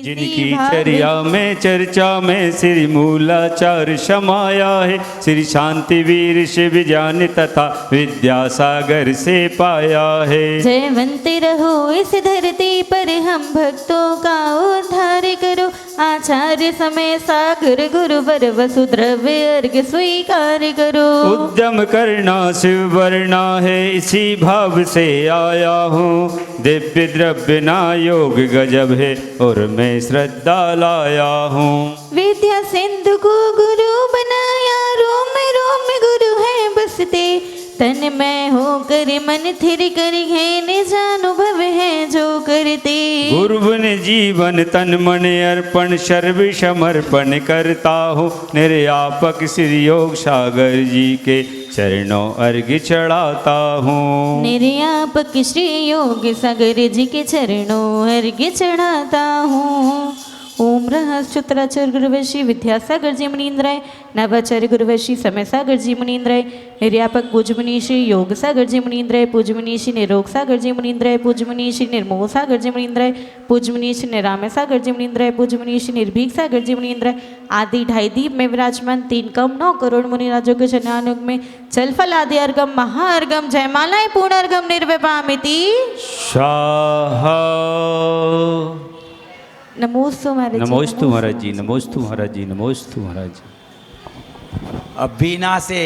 जिनकी चर्या में चर्चा में श्री मूलाचार समाया है, श्री शांति वीर शिव ज्ञान तथा विद्यासागर से पाया है। जयवंती रहो इस धरती पर हम भक्तों का उद्धार करो, आचार्य समय सागर गुरुवर वसु द्रव्य अर्घ स्वीकार करो। उद्यम करना शिव वरना है, इसी भाव से आया हूँ, दिव्य द्रव्य ना योग गजब है और मैं श्रद्धा लाया हूँ। विद्या सिंधु को गुरु बनाया, रोम रोम गुरु है बसते, तन में होकर मन थिर कर है निज अनुभव है जो करते। गुरुवन जीवन तन मन अर्पण सर्व समर्पण करता हूँ, निर्यापक श्री योग सागर जी के चरणों अर्घ्य चढ़ाता हूँ। निर्यापक श्री योग सागर जी के चरणों अर्घ्य चढ़ाता हूँ। ओम रहस्योत्तराचार्य गुरुवशी विद्यासागर जी मुनींद्राय, नवाचार्य गुरुवशी समय सागर जी मुनींद्राय, निर्यापक पूजमनी श्री योग सागर जी मुनींद्राय, पूजमनी श्री निरोग सागर जी मुनींद्राय, पूजमनी श्री निर्मोह सागर जी मुनींद्राय, पूजमनी श्री निरामय सागर जी मुनींद्राय, पूजमनी श्री निर्भीक सागर जी मुनींद्राय आदि 2.5 दीप में विराजमान 3 कम 9 करोड़ मुनिराजों के चरणानुग में जल फल आदि अर्घम महाअर्घम जयमालाएं पूर्ण अर्घम निर्विपामिति स्वाहा। नमोस्तु महाराज, नमोस्तु महाराज जी, नमोस्तु महाराज जी, नमोस्तु महाराज जी। अब बीना से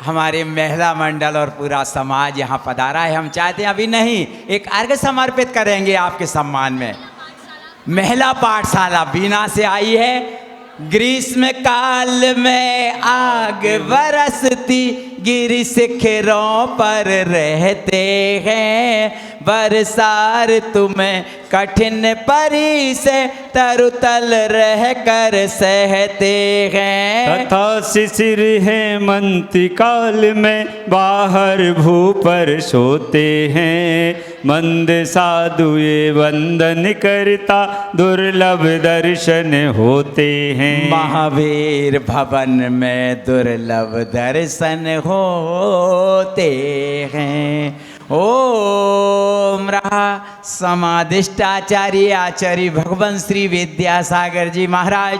हमारे महिला मंडल और पूरा समाज यहाँ पधारा है। हम चाहते हैं अभी नहीं, एक अर्घ समर्पित करेंगे आपके सम्मान में। महिला पाठशाला बीना से आई है। ग्रीष्म काल में आग बरसती गिरि शिखरों पर रहते हैं, बरसार तुम्हें कठिन परी से तरुतल रह कर सहते हैं। तथा शिशिर हेमंत काल में बाहर भू पर सोते हैं, मंद साधु ये वंदन करता दुर्लभ दर्शन होते हैं। महावीर भवन में दुर्लभ दर्शन होते हैं। ओम रहा समाधिष्टाचार्य आचार्य भगवान श्री विद्यासागर जी महाराज,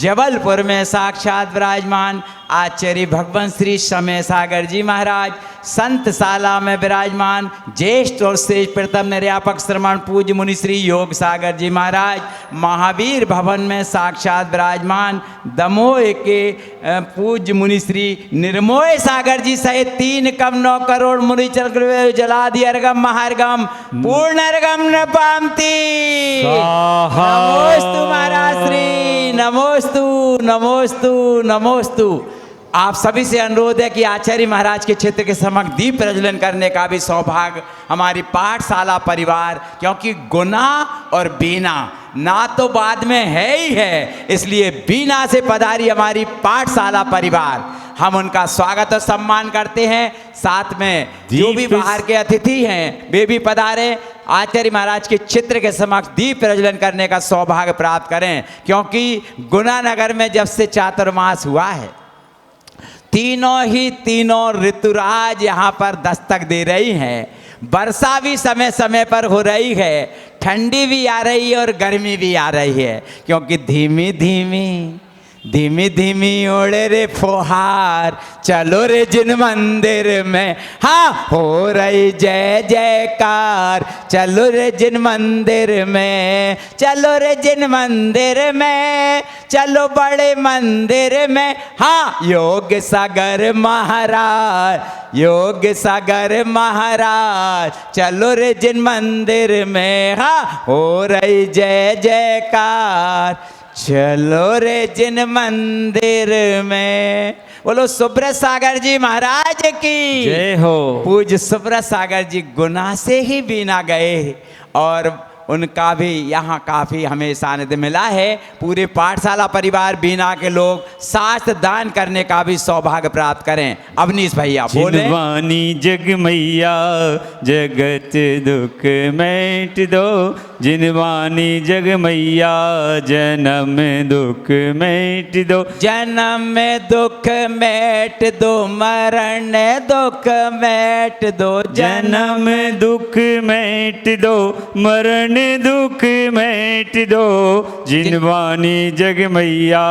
जबलपुर में साक्षात विराजमान आचार्य भगवान श्री समय सागर जी महाराज, संतशाला में विराजमान ज्येष्ठ और श्रेष्ठ प्रथम निर्यापक श्रमण पूज्य मुनि श्री योग सागर जी महाराज, महावीर भवन में साक्षात विराजमान दमोह के पूज्य मुनि श्री निर्मोह सागर जी सहित 3 कम 9 करोड़ मुनि चल जलादि अर्घम महार्घम पूर्ण अर्घम न पामती। नमोस्तु महाराज श्री, नमोस्तु नमोस्तु नमोस्तु। आप सभी से अनुरोध है कि आचार्य महाराज के क्षेत्र के समक्ष दीप प्रज्वलन करने का भी सौभाग्य हमारी पाठशाला परिवार, क्योंकि गुना और बीना ना तो बाद में है ही है, इसलिए बीना से पधारी हमारी पाठशाला परिवार, हम उनका स्वागत और सम्मान करते हैं। साथ में जो भी बाहर के अतिथि हैं वे भी पधारे, आचार्य महाराज के चित्र के समक्ष दीप प्रज्वलन करने का सौभाग्य प्राप्त करें, क्योंकि गुना नगर में जब से चातुर्मास हुआ है तीनों ऋतुराज यहाँ पर दस्तक दे रही हैं। वर्षा भी समय समय पर हो रही है, ठंडी भी आ रही है और गर्मी भी आ रही है, क्योंकि धीमी धीमी ओढ़े रे फुहार, चलो रे जिन मंदिर में हाँ हो रही जय जयकार, चलो रे जिन मंदिर में, चलो रे जिन मंदिर में, चलो बड़े मंदिर में हाँ योग सागर महाराज, योग सागर महाराज, चलो रे जिन मंदिर में हाँ हो रही जय जयकार, चलो रे जिन मंदिर में। बोलो सुब्रत सागर जी महाराज की जय हो। पूज्य सुब्रत सागर जी गुना से ही बीना गए और उनका भी यहाँ काफ़ी हमें सानिध्य मिला है। पूरे पाठशाला परिवार बीना के लोग शास्त्र दान करने का भी सौभाग्य प्राप्त करें। अवनीश भैया बोले। जिनवानी जग मैया जगत दुख मेट दो, जिनवानी जग मैया जन्म दुख मेट दो, जन्म में दुख मेट दो, मरण दुख मेट दो, जन्म दुख मेट दो, मरण दुख मेट दो जिनवानी जग मैया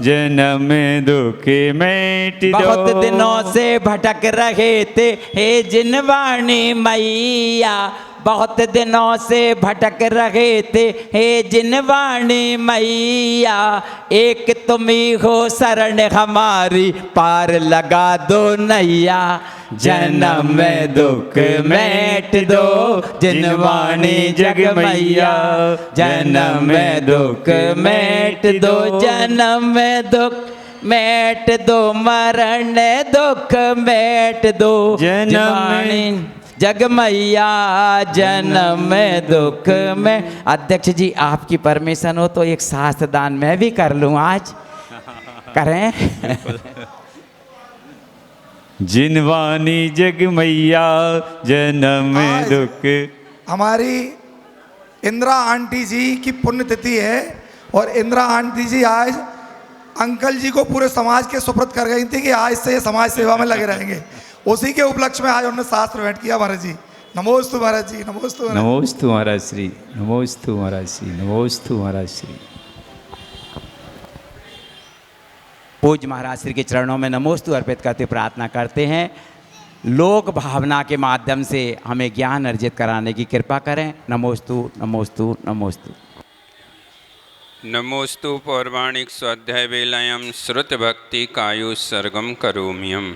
जन्म दुख मेट दो। बहुत दिनों से भटक रहे थे हे जिनवाणी मैया, बहुत दिनों से भटक रहे थे हे जिनवाणी मैया, एक तुम ही हो शरण हमारी पार लगा दो नैया, जन्म में दुख मेट दो जिनवाणी जग मैया, जन्म में दुख मेट दो, जन्म में दुख मेट दो, मरण दुख मेट दो जिनवाणी जग मैया, जन्म में दुख में। अध्यक्ष जी आपकी परमिशन हो तो एक शास्त्र दान मैं भी कर लूं आज, करें? जिनवानी जग मैया जन्म आज दुख। हमारी इंदिरा आंटी जी की पुण्यतिथि है और इंदिरा आंटी जी आज अंकल जी को पूरे समाज के सुपुर्द कर गई थी कि आज से ये समाज सेवा में लगे रहेंगे। उसी के उपलक्ष्य में आज उन्होंने शास्त्र भेंट किया। महाराज जी नमोस्तु, महाराज जी नमोस्तु, नमोस्तु महाराज श्री, नमोस्तु महाराज श्री, नमोस्तु महाराज श्री। पूज्य महाराज श्री के चरणों में नमोस्तु अर्पित करते प्रार्थना करते हैं, लोक भावना के माध्यम से हमें ज्ञान अर्जित कराने की कृपा करें। नमोस्तु नमोस्तु नमोस्तु। नमोस्तु पौर्वाणिक स्वाध्याय वेलायाम श्रुत भक्ति कायुसर्गम करोम्यम।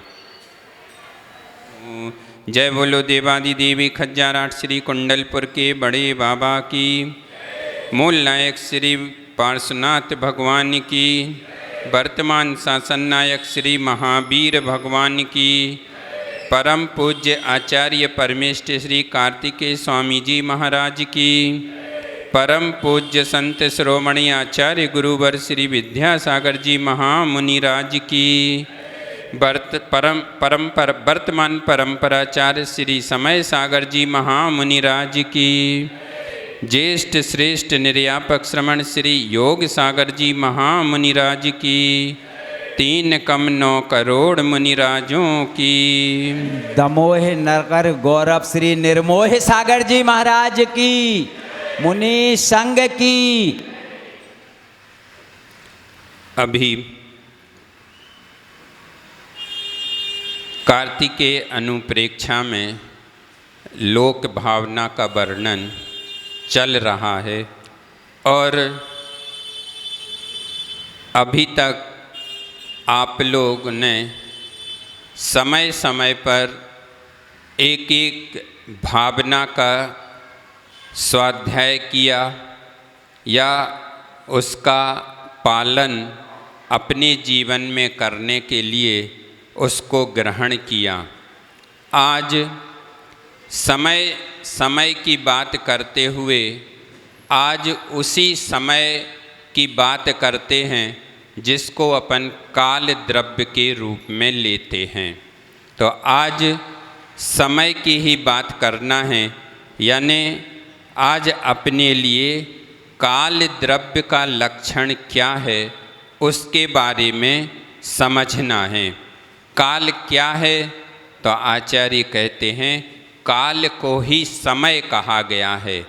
जय बोलो देवादि देवी खज्जाराट श्री कुंडलपुर के बड़े बाबा की, मूल नायक श्री पार्श्वनाथ भगवान की, वर्तमान शासन नायक श्री महावीर भगवान की, परम पूज्य आचार्य परमेष्ठ श्री कार्तिकेय स्वामी जी महाराज की, परम पूज्य संत श्रोमणी आचार्य गुरुवर श्री विद्यासागर जी महामुनिराज की, वर्तमान परंपराचार्य श्री समय सागर जी महामुनिराज की, ज्येष्ठ श्रेष्ठ निर्यापक श्रमण श्री योग सागर जी महामुनिराज की, 3 कम 9 करोड़ मुनिराजों की, दमोह नगर गौरव श्री निर्मोह सागर जी महाराज की, मुनि संघ की। अभी कार्तिकेय अनुप्रेक्षा में लोक भावना का वर्णन चल रहा है और अभी तक आप लोग ने समय समय पर एक एक भावना का स्वाध्याय किया या उसका पालन अपने जीवन में करने के लिए उसको ग्रहण किया। आज समय समय की बात करते हुए आज उसी समय की बात करते हैं जिसको अपन काल द्रव्य के रूप में लेते हैं। तो आज समय की ही बात करना है, यानी आज अपने लिए काल द्रव्य का लक्षण क्या है उसके बारे में समझना है। काल क्या है? तो आचार्य कहते हैं काल को ही समय कहा गया है।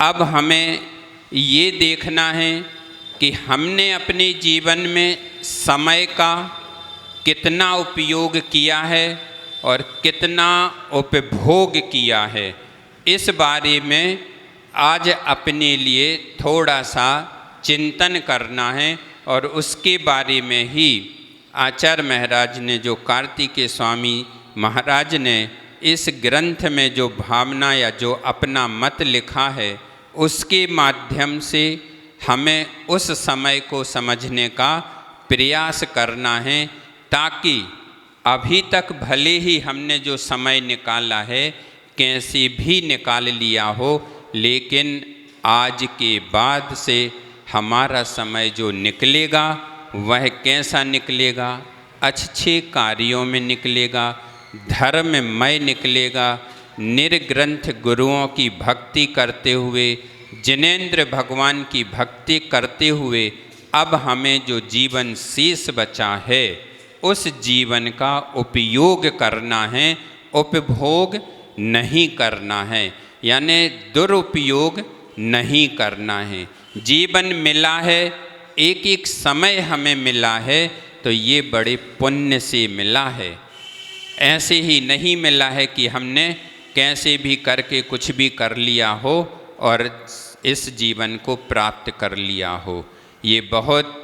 अब हमें ये देखना है कि हमने अपने जीवन में समय का कितना उपयोग किया है और कितना उपभोग किया है, इस बारे में आज अपने लिए थोड़ा सा चिंतन करना है। और उसके बारे में ही आचार्य महाराज ने जो कार्तिकेय स्वामी महाराज ने इस ग्रंथ में जो भावना या जो अपना मत लिखा है उसके माध्यम से हमें उस समय को समझने का प्रयास करना है, ताकि अभी तक भले ही हमने जो समय निकाला है कैसे भी निकाल लिया हो, लेकिन आज के बाद से हमारा समय जो निकलेगा वह कैसा निकलेगा? अच्छे कार्यों में निकलेगा, धर्ममय निकलेगा, निर्ग्रंथ गुरुओं की भक्ति करते हुए, जिनेंद्र भगवान की भक्ति करते हुए अब हमें जो जीवन शेष बचा है उस जीवन का उपयोग करना है, उपभोग नहीं करना है। यानी दुरुपयोग नहीं करना है। जीवन मिला है, एक एक समय हमें मिला है, तो ये बड़े पुण्य से मिला है। ऐसे ही नहीं मिला है कि हमने कैसे भी करके कुछ भी कर लिया हो और इस जीवन को प्राप्त कर लिया हो। ये बहुत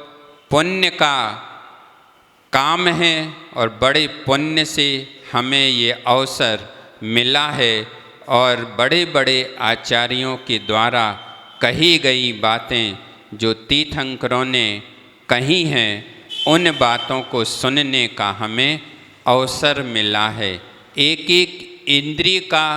पुण्य का काम है और बड़े पुण्य से हमें ये अवसर मिला है। और बड़े बड़े आचार्यों के द्वारा कही गई बातें जो तीर्थंकरों ने कही हैं, उन बातों को सुनने का हमें अवसर मिला है। एक एक इंद्रिय का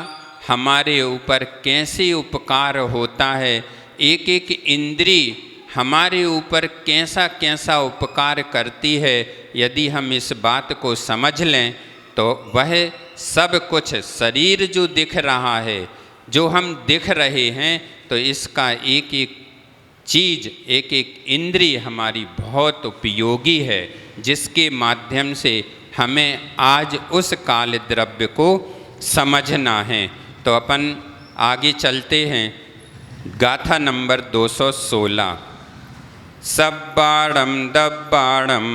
हमारे ऊपर कैसे उपकार होता है, एक एक इंद्रिय हमारे ऊपर कैसा कैसा उपकार करती है, यदि हम इस बात को समझ लें तो वह सब कुछ शरीर जो दिख रहा है, जो हम दिख रहे हैं, तो इसका एक एक चीज़, एक एक इंद्रिय हमारी बहुत उपयोगी है, जिसके माध्यम से हमें आज उस काल द्रव्य को समझना है। तो अपन आगे चलते हैं। गाथा नंबर 216। सब्बाणम दब्बाणम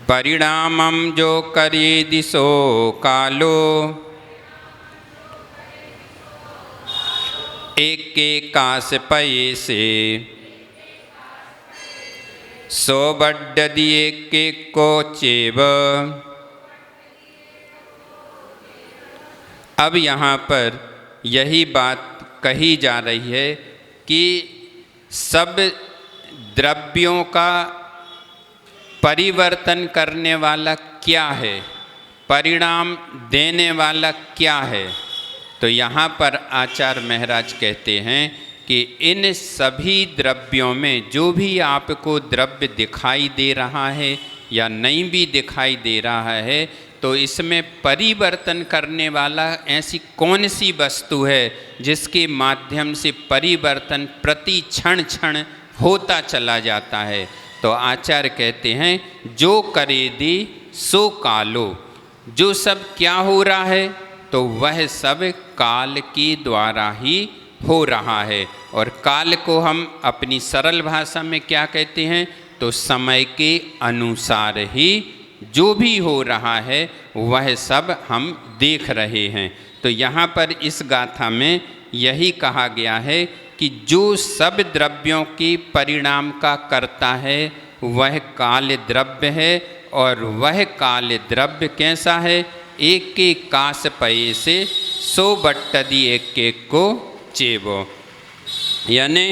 परिणामम जो करे दिशो कालो, एक कास पये से सो बड्ड दिए के को चेब। अब यहाँ पर यही बात कही जा रही है कि सब द्रव्यों का परिवर्तन करने वाला क्या है, परिणाम देने वाला क्या है। तो यहाँ पर आचार्य महाराज कहते हैं कि इन सभी द्रव्यों में जो भी आपको द्रव्य दिखाई दे रहा है या नहीं भी दिखाई दे रहा है, तो इसमें परिवर्तन करने वाला ऐसी कौन सी वस्तु है जिसके माध्यम से परिवर्तन प्रति क्षण क्षण होता चला जाता है। तो आचार्य कहते हैं जो करे दी सो कालो, जो सब क्या हो रहा है, तो वह सब काल के द्वारा ही हो रहा है। और काल को हम अपनी सरल भाषा में क्या कहते हैं, तो समय के अनुसार ही जो भी हो रहा है वह सब हम देख रहे हैं। तो यहाँ पर इस गाथा में यही कहा गया है कि जो सब द्रव्यों के परिणाम का करता है वह काल द्रव्य है। और वह काल द्रव्य कैसा है, एक के कास पये से सो बट्टदी एक एक को चेबो, यानी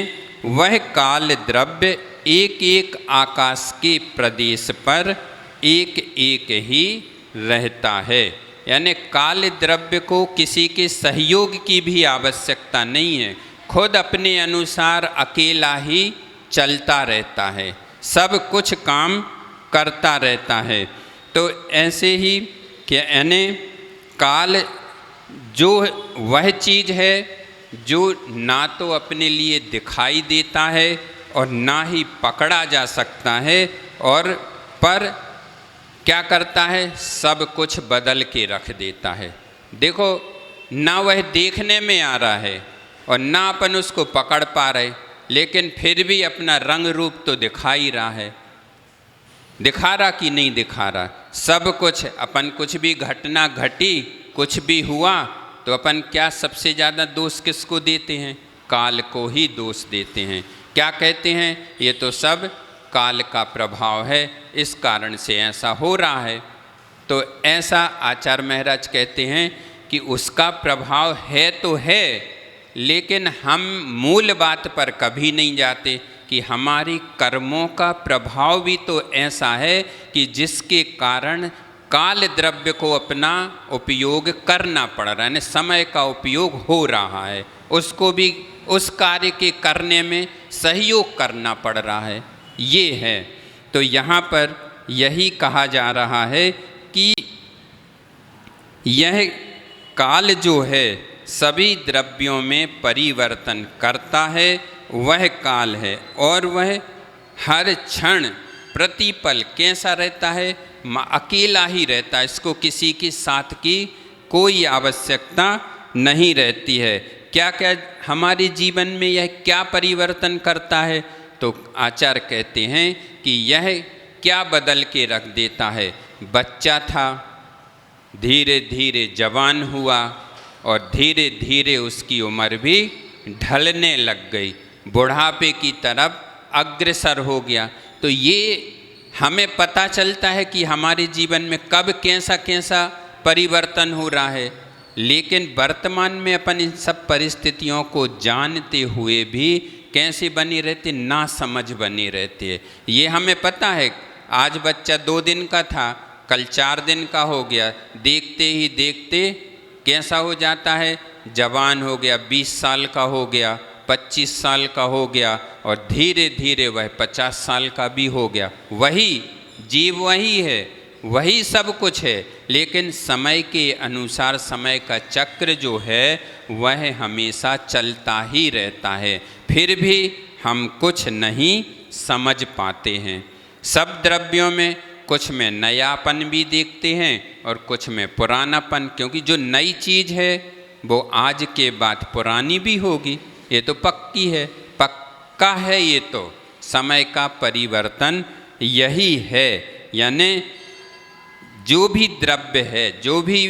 वह काल द्रव्य एक एक आकाश के प्रदेश पर एक एक ही रहता है। यानी काल द्रव्य को किसी के सहयोग की भी आवश्यकता नहीं है, खुद अपने अनुसार अकेला ही चलता रहता है, सब कुछ काम करता रहता है। तो ऐसे ही कि यानी काल जो वह चीज़ है जो ना तो अपने लिए दिखाई देता है और ना ही पकड़ा जा सकता है, और पर क्या करता है, सब कुछ बदल के रख देता है। देखो, ना वह देखने में आ रहा है और ना अपन उसको पकड़ पा रहे, लेकिन फिर भी अपना रंग रूप तो दिखा ही रहा है। दिखा रहा कि नहीं दिखा रहा, सब कुछ अपन, कुछ भी घटना घटी, कुछ भी हुआ, तो अपन क्या सबसे ज़्यादा दोष किसको देते हैं, काल को ही दोष देते हैं। क्या कहते हैं, ये तो सब काल का प्रभाव है, इस कारण से ऐसा हो रहा है। तो ऐसा आचार्य महाराज कहते हैं कि उसका प्रभाव है तो है, लेकिन हम मूल बात पर कभी नहीं जाते कि हमारी कर्मों का प्रभाव भी तो ऐसा है कि जिसके कारण काल द्रव्य को अपना उपयोग करना पड़ रहा है, समय का उपयोग हो रहा है, उसको भी उस कार्य के करने में सहयोग करना पड़ रहा है, ये है। तो यहाँ पर यही कहा जा रहा है कि यह काल जो है सभी द्रव्यों में परिवर्तन करता है, वह काल है। और वह हर क्षण प्रतिपल कैसा रहता है, अकेला ही रहता है, इसको किसी के साथ की कोई आवश्यकता नहीं रहती है। क्या क्या हमारे जीवन में यह क्या परिवर्तन करता है? तो आचार्य कहते हैं कि यह क्या बदल के रख देता है। बच्चा था, धीरे धीरे जवान हुआ और धीरे धीरे उसकी उम्र भी ढलने लग गई, बुढ़ापे की तरफ अग्रसर हो गया। तो ये हमें पता चलता है कि हमारे जीवन में कब कैसा कैसा परिवर्तन हो रहा है। लेकिन वर्तमान में अपन इन सब परिस्थितियों को जानते हुए भी कैसे बने रहते, ना समझ बने रहते हैं। ये हमें पता है आज बच्चा 2 दिन का था, कल 4 दिन का हो गया, देखते ही देखते कैसा हो जाता है, जवान हो गया, 20 साल का हो गया, 25 साल का हो गया और धीरे धीरे वह 50 साल का भी हो गया। वही जीव वही है, वही सब कुछ है, लेकिन समय के अनुसार समय का चक्र जो है वह हमेशा चलता ही रहता है। फिर भी हम कुछ नहीं समझ पाते हैं। सब द्रव्यों में कुछ में नयापन भी देखते हैं और कुछ में पुरानापन, क्योंकि जो नई चीज़ है वो आज के बाद पुरानी भी होगी, ये तो पक्की है, पक्का है। ये तो समय का परिवर्तन यही है। यानी जो भी द्रव्य है, जो भी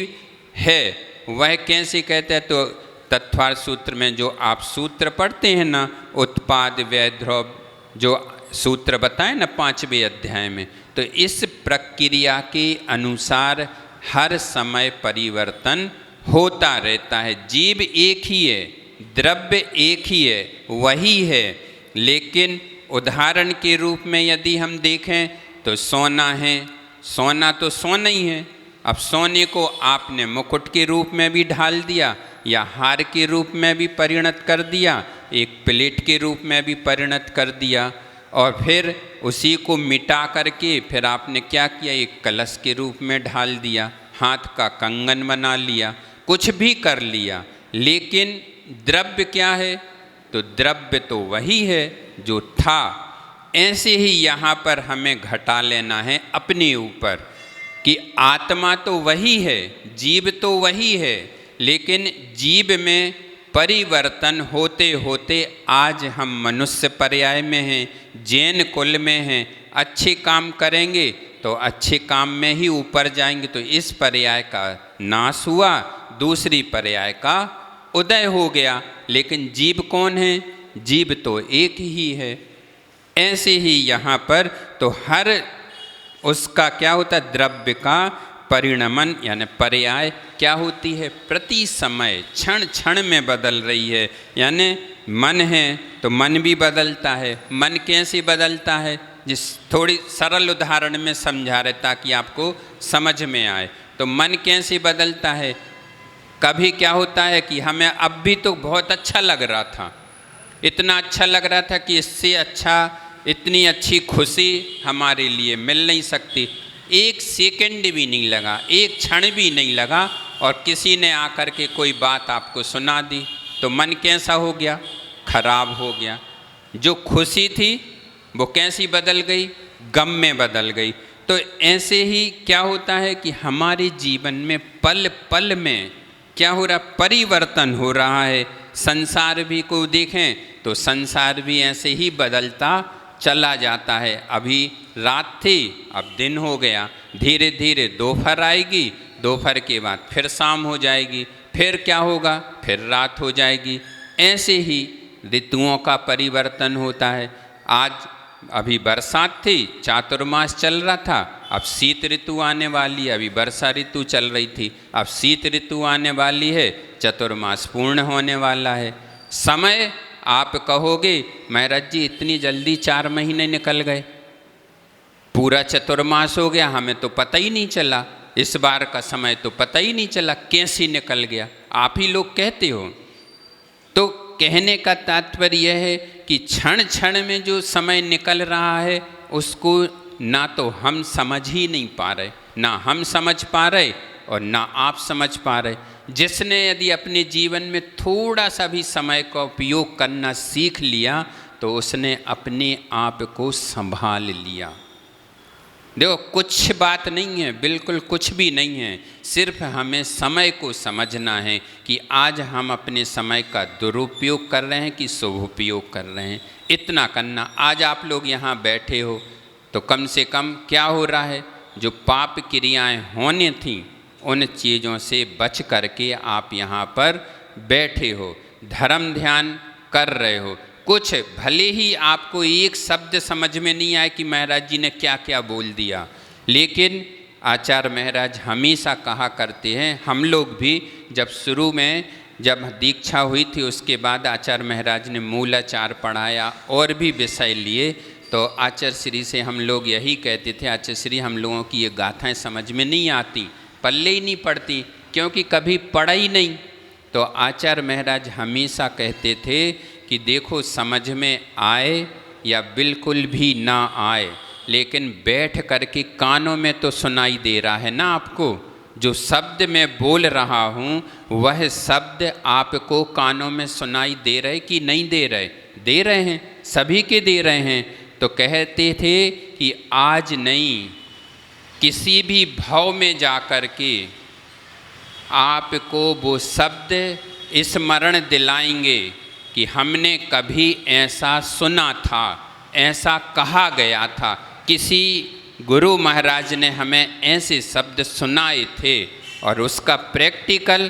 है, वह कैसे कहते हैं, तो तत्वार्थ सूत्र में जो आप सूत्र पढ़ते हैं ना, उत्पाद व्यय द्रव्य, जो सूत्र बताए ना 5वें अध्याय में, तो इस प्रक्रिया के अनुसार हर समय परिवर्तन होता रहता है। जीव एक ही है, द्रव्य एक ही है, वही है। लेकिन उदाहरण के रूप में यदि हम देखें तो सोना है, सोना तो सोना ही है। अब सोने को आपने मुकुट के रूप में भी ढाल दिया या हार के रूप में भी परिणत कर दिया, एक प्लेट के रूप में भी परिणत कर दिया, और फिर उसी को मिटा करके फिर आपने क्या किया, एक कलश के रूप में ढाल दिया, हाथ का कंगन बना लिया, कुछ भी कर लिया। लेकिन द्रव्य क्या है, तो द्रव्य तो वही है जो था। ऐसे ही यहाँ पर हमें घटा लेना है अपने ऊपर कि आत्मा तो वही है, जीव तो वही है, लेकिन जीव में परिवर्तन होते होते आज हम मनुष्य पर्याय में हैं, जैन कुल में हैं। अच्छे काम करेंगे तो अच्छे काम में ही ऊपर जाएंगे, तो इस पर्याय का नाश हुआ, दूसरी पर्याय का उदय हो गया। लेकिन जीव कौन है, जीव तो एक ही है। ऐसे ही यहाँ पर तो हर उसका क्या होता है, द्रव्य का परिणमन यानी पर्याय क्या होती है, प्रति समय क्षण क्षण में बदल रही है। यानी मन है तो मन भी बदलता है। मन कैसे बदलता है, जिस थोड़ी सरल उदाहरण में समझा रहे ताकि आपको समझ में आए। तो मन कैसे बदलता है, कभी क्या होता है कि हमें अब भी तो बहुत अच्छा लग रहा था, इतना अच्छा लग रहा था कि इससे अच्छा, इतनी अच्छी खुशी हमारे लिए मिल नहीं सकती। एक सेकंड भी नहीं लगा, एक क्षण भी नहीं लगा, और किसी ने आकर के कोई बात आपको सुना दी तो मन कैसा हो गया, खराब हो गया। जो खुशी थी वो कैसी बदल गई, गम में बदल गई। तो ऐसे ही क्या होता है कि हमारे जीवन में पल पल में क्या हो रहा, परिवर्तन हो रहा है। संसार भी को देखें तो संसार भी ऐसे ही बदलता चला जाता है। अभी रात थी, अब दिन हो गया, धीरे धीरे दोपहर आएगी, दोपहर के बाद फिर शाम हो जाएगी, फिर क्या होगा, फिर रात हो जाएगी। ऐसे ही ऋतुओं का परिवर्तन होता है। आज अभी बरसात थी, चातुर्मास चल रहा था, अब शीत ऋतु आने वाली है। अभी वर्षा ऋतु चल रही थी, अब शीत ऋतु आने वाली है, चतुर्मास पूर्ण होने वाला है। समय आप कहोगे महाराज जी इतनी जल्दी 4 महीने निकल गए, पूरा चतुर्मास हो गया, हमें तो पता ही नहीं चला, इस बार का समय तो पता ही नहीं चला, कैसे निकल गया। आप ही लोग कहते हो। तो कहने का तात्पर्य यह है कि क्षण क्षण में जो समय निकल रहा है उसको ना तो हम समझ ही नहीं पा रहे, ना हम समझ पा रहे और ना आप समझ पा रहे। जिसने यदि अपने जीवन में थोड़ा सा भी समय का उपयोग करना सीख लिया तो उसने अपने आप को संभाल लिया। देखो कुछ बात नहीं है, बिल्कुल कुछ भी नहीं है, सिर्फ हमें समय को समझना है कि आज हम अपने समय का दुरुपयोग कर रहे हैं कि शुभोपयोग कर रहे हैं, इतना करना। आज आप लोग यहाँ बैठे हो तो कम से कम क्या हो रहा है, जो पाप क्रियाएं होने थीं उन चीज़ों से बच करके आप यहाँ पर बैठे हो, धर्म ध्यान कर रहे हो। कुछ भले ही आपको एक शब्द समझ में नहीं आए कि महाराज जी ने क्या क्या बोल दिया, लेकिन आचार्य महाराज हमेशा कहा करते हैं, हम लोग भी जब शुरू में जब दीक्षा हुई थी उसके बाद आचार्य महाराज ने मूलाचार पढ़ाया और भी विषय लिए, तो आचार्य श्री से हम लोग यही कहते थे, आचार्य श्री हम लोगों की ये गाथाएं समझ में नहीं आती, पल्ले ही नहीं पड़ती, क्योंकि कभी पढ़ा ही नहीं। तो आचार्य महाराज हमेशा कहते थे कि देखो समझ में आए या बिल्कुल भी ना आए, लेकिन बैठ करके कानों में तो सुनाई दे रहा है ना आपको, जो शब्द मैं बोल रहा हूँ वह शब्द आपको कानों में सुनाई दे रहे कि नहीं दे रहे? दे रहे हैं, सभी के दे रहे हैं। तो कहते थे कि आज नहीं, किसी भी भाव में जा कर के आपको वो शब्द स्मरण दिलाएंगे कि हमने कभी ऐसा सुना था, ऐसा कहा गया था, किसी गुरु महाराज ने हमें ऐसे शब्द सुनाए थे, और उसका प्रैक्टिकल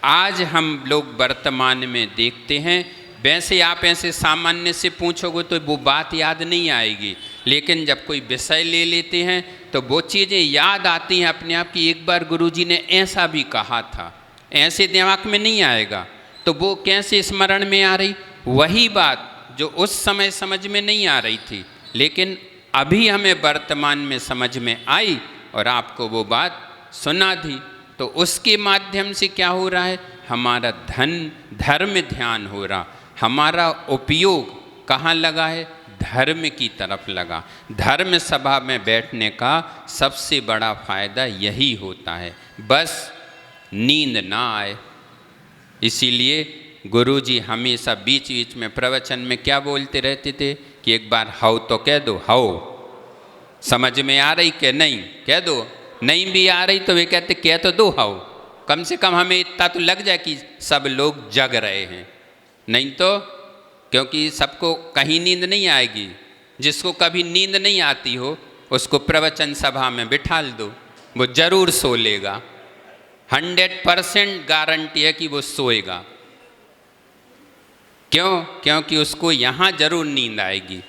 आज हम लोग वर्तमान में देखते हैं। वैसे आप ऐसे सामान्य से पूछोगे तो वो बात याद नहीं आएगी, लेकिन जब कोई विषय ले लेते हैं तो वो चीज़ें याद आती हैं अपने आप कि एक बार गुरुजी ने ऐसा भी कहा था, ऐसे दिमाग में नहीं आएगा। तो वो कैसे स्मरण में आ रही? वही बात जो उस समय समझ में नहीं आ रही थी, लेकिन अभी हमें वर्तमान में समझ में आई और आपको वो बात सुना दी। तो उसके माध्यम से क्या हो रहा है, हमारा धर्म ध्यान हो रहा, हमारा उपयोग कहाँ लगा है? धर्म की तरफ लगा। धर्म सभा में बैठने का सबसे बड़ा फायदा यही होता है, बस नींद ना आए। इसीलिए गुरुजी हमेशा बीच बीच में प्रवचन में क्या बोलते रहते थे कि एक बार हाउ तो कह दो, हाउ समझ में आ रही कि नहीं, कह दो। नहीं भी आ रही तो वे कहते कह तो दो हाउ, कम से कम हमें इतना तो लग जाए कि सब लोग जग रहे हैं। नहीं तो क्योंकि सबको कहीं नींद नहीं आएगी, जिसको कभी नींद नहीं आती हो उसको प्रवचन सभा में बिठा दो, वो जरूर सो लेगा, 100% गारंटी है कि वो सोएगा। क्यों? क्योंकि उसको यहाँ जरूर नींद आएगी।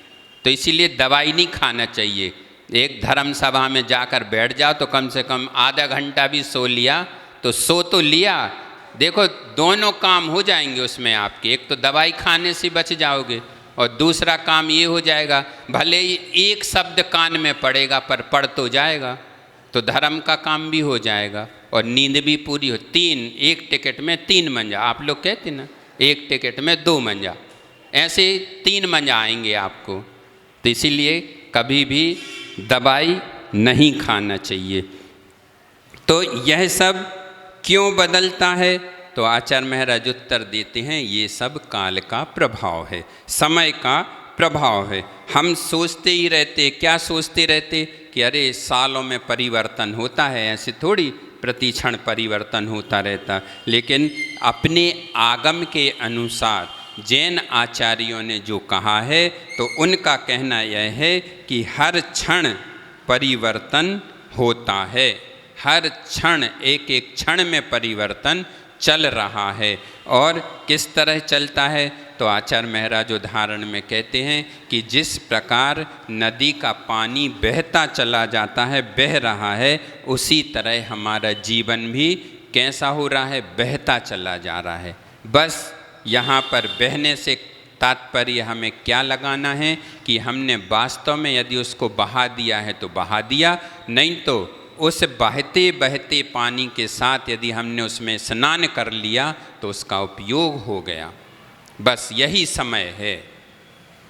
तो इसीलिए दवाई नहीं खाना चाहिए। एक धर्म सभा में जाकर बैठ जाओ तो कम से कम आधा घंटा भी सो लिया तो सो तो लिया, देखो दोनों काम हो जाएंगे उसमें आपके। एक तो दवाई खाने से बच जाओगे और दूसरा काम ये हो जाएगा, भले ही एक शब्द कान में पड़ेगा पर पढ़ तो जाएगा, तो धर्म का काम भी हो जाएगा और नींद भी पूरी हो। एक टिकट में 3 मंजा, आप लोग कहते ना, एक टिकट में 2 मंजा, ऐसे 3 मंजा आएंगे आपको। तो इसीलिए कभी भी दवाई नहीं खाना चाहिए। तो यह सब क्यों बदलता है? तो आचार्य महाराज उत्तर देते हैं, ये सब काल का प्रभाव है, समय का प्रभाव है। हम सोचते ही रहते, क्या सोचते रहते कि अरे सालों में परिवर्तन होता है, ऐसे थोड़ी प्रतिक्षण परिवर्तन होता रहता। लेकिन अपने आगम के अनुसार जैन आचार्यों ने जो कहा है तो उनका कहना यह है कि हर क्षण परिवर्तन होता है, हर क्षण एक एक क्षण में परिवर्तन चल रहा है। और किस तरह चलता है? तो आचार्य महाराज उदाहरण में कहते हैं कि जिस प्रकार नदी का पानी बहता चला जाता है, बह रहा है, उसी तरह हमारा जीवन भी कैसा हो रहा है, बहता चला जा रहा है। बस यहाँ पर बहने से तात्पर्य हमें क्या लगाना है कि हमने वास्तव में यदि उसको बहा दिया है तो बहा दिया, नहीं तो उस बहते बहते पानी के साथ यदि हमने उसमें स्नान कर लिया तो उसका उपयोग हो गया। बस यही समय है।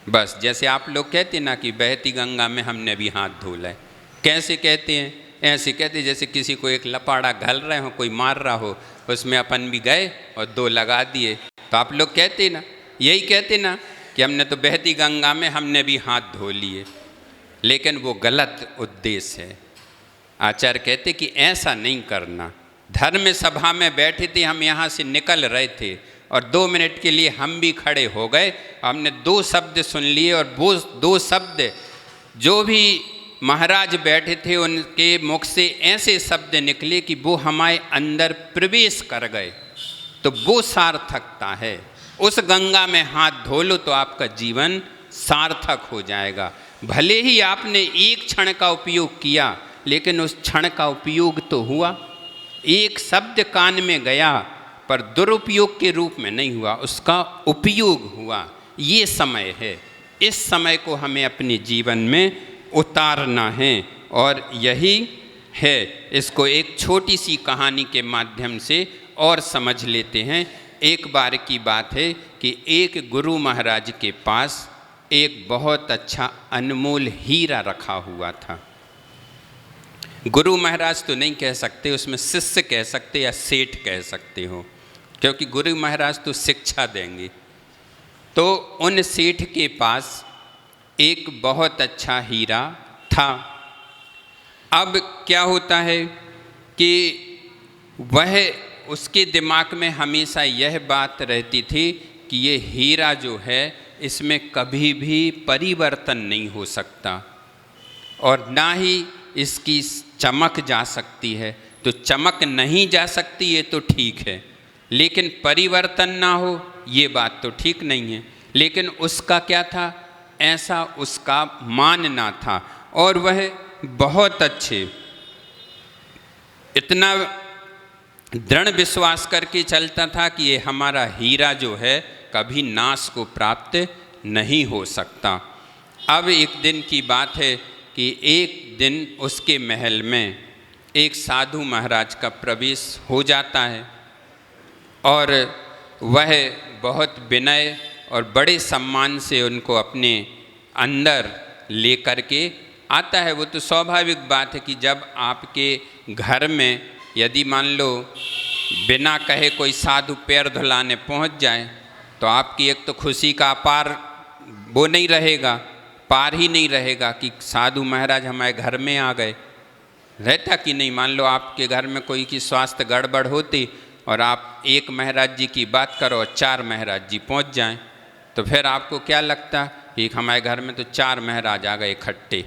बस जैसे आप लोग कहते ना कि बहती गंगा में हमने भी हाथ धो लाए, कैसे कहते हैं? ऐसे कहते जैसे किसी को एक लपाड़ा घल रहे हो, कोई मार रहा हो, उसमें अपन भी गए और 2 लगा दिए। तो आप लोग कहते ना, यही कहते ना कि हमने तो बहती गंगा में हमने भी हाथ धो लिए। लेकिन वो गलत उद्देश्य है। आचार्य कहते कि ऐसा नहीं करना। धर्म सभा में बैठे थे, हम यहाँ से निकल रहे थे और 2 मिनट के लिए हम भी खड़े हो गए, हमने 2 शब्द सुन लिए और वो 2 शब्द जो भी महाराज बैठे थे उनके मुख से ऐसे शब्द निकले कि वो हमारे अंदर प्रवेश कर गए, तो वो सार्थकता है। उस गंगा में हाथ धो लो तो आपका जीवन सार्थक हो जाएगा। भले ही आपने एक क्षण का उपयोग किया, लेकिन उस क्षण का उपयोग तो हुआ। एक शब्द कान में गया पर दुरुपयोग के रूप में नहीं हुआ, उसका उपयोग हुआ। ये समय है, इस समय को हमें अपने जीवन में उतारना है और यही है। इसको एक छोटी सी कहानी के माध्यम से और समझ लेते हैं। एक बार की बात है कि एक गुरु महाराज के पास एक बहुत अच्छा अनमोल हीरा रखा हुआ था। गुरु महाराज तो नहीं कह सकते, उसमें शिष्य कह सकते या सेठ कह सकते हो, क्योंकि गुरु महाराज तो शिक्षा देंगे। तो उन सेठ के पास एक बहुत अच्छा हीरा था। अब क्या होता है कि वह उसके दिमाग में हमेशा यह बात रहती थी कि ये हीरा जो है इसमें कभी भी परिवर्तन नहीं हो सकता और ना ही इसकी चमक जा सकती है। तो चमक नहीं जा सकती ये तो ठीक है, लेकिन परिवर्तन ना हो ये बात तो ठीक नहीं है। लेकिन उसका क्या था, ऐसा उसका मानना था और वह बहुत अच्छे इतना दृढ़ विश्वास करके चलता था कि ये हमारा हीरा जो है कभी नाश को प्राप्त नहीं हो सकता। अब एक दिन की बात है कि एक दिन उसके महल में एक साधु महाराज का प्रवेश हो जाता है और वह बहुत विनय और बड़े सम्मान से उनको अपने अंदर ले कर के आता है। वो तो स्वाभाविक बात है कि जब आपके घर में यदि मान लो बिना कहे कोई साधु पैर धुलाने पहुंच जाए तो आपकी एक तो खुशी का अपार वो नहीं रहेगा, पार ही नहीं रहेगा कि साधु महाराज हमारे घर में आ गए। रहता कि नहीं, मान लो आपके घर में कोई की स्वास्थ्य गड़बड़ होती और आप एक महाराज जी की बात करो और 4 महाराज जी पहुंच जाएं, तो फिर आपको क्या लगता कि हमारे घर में तो 4 महाराज आ गए इकट्ठे,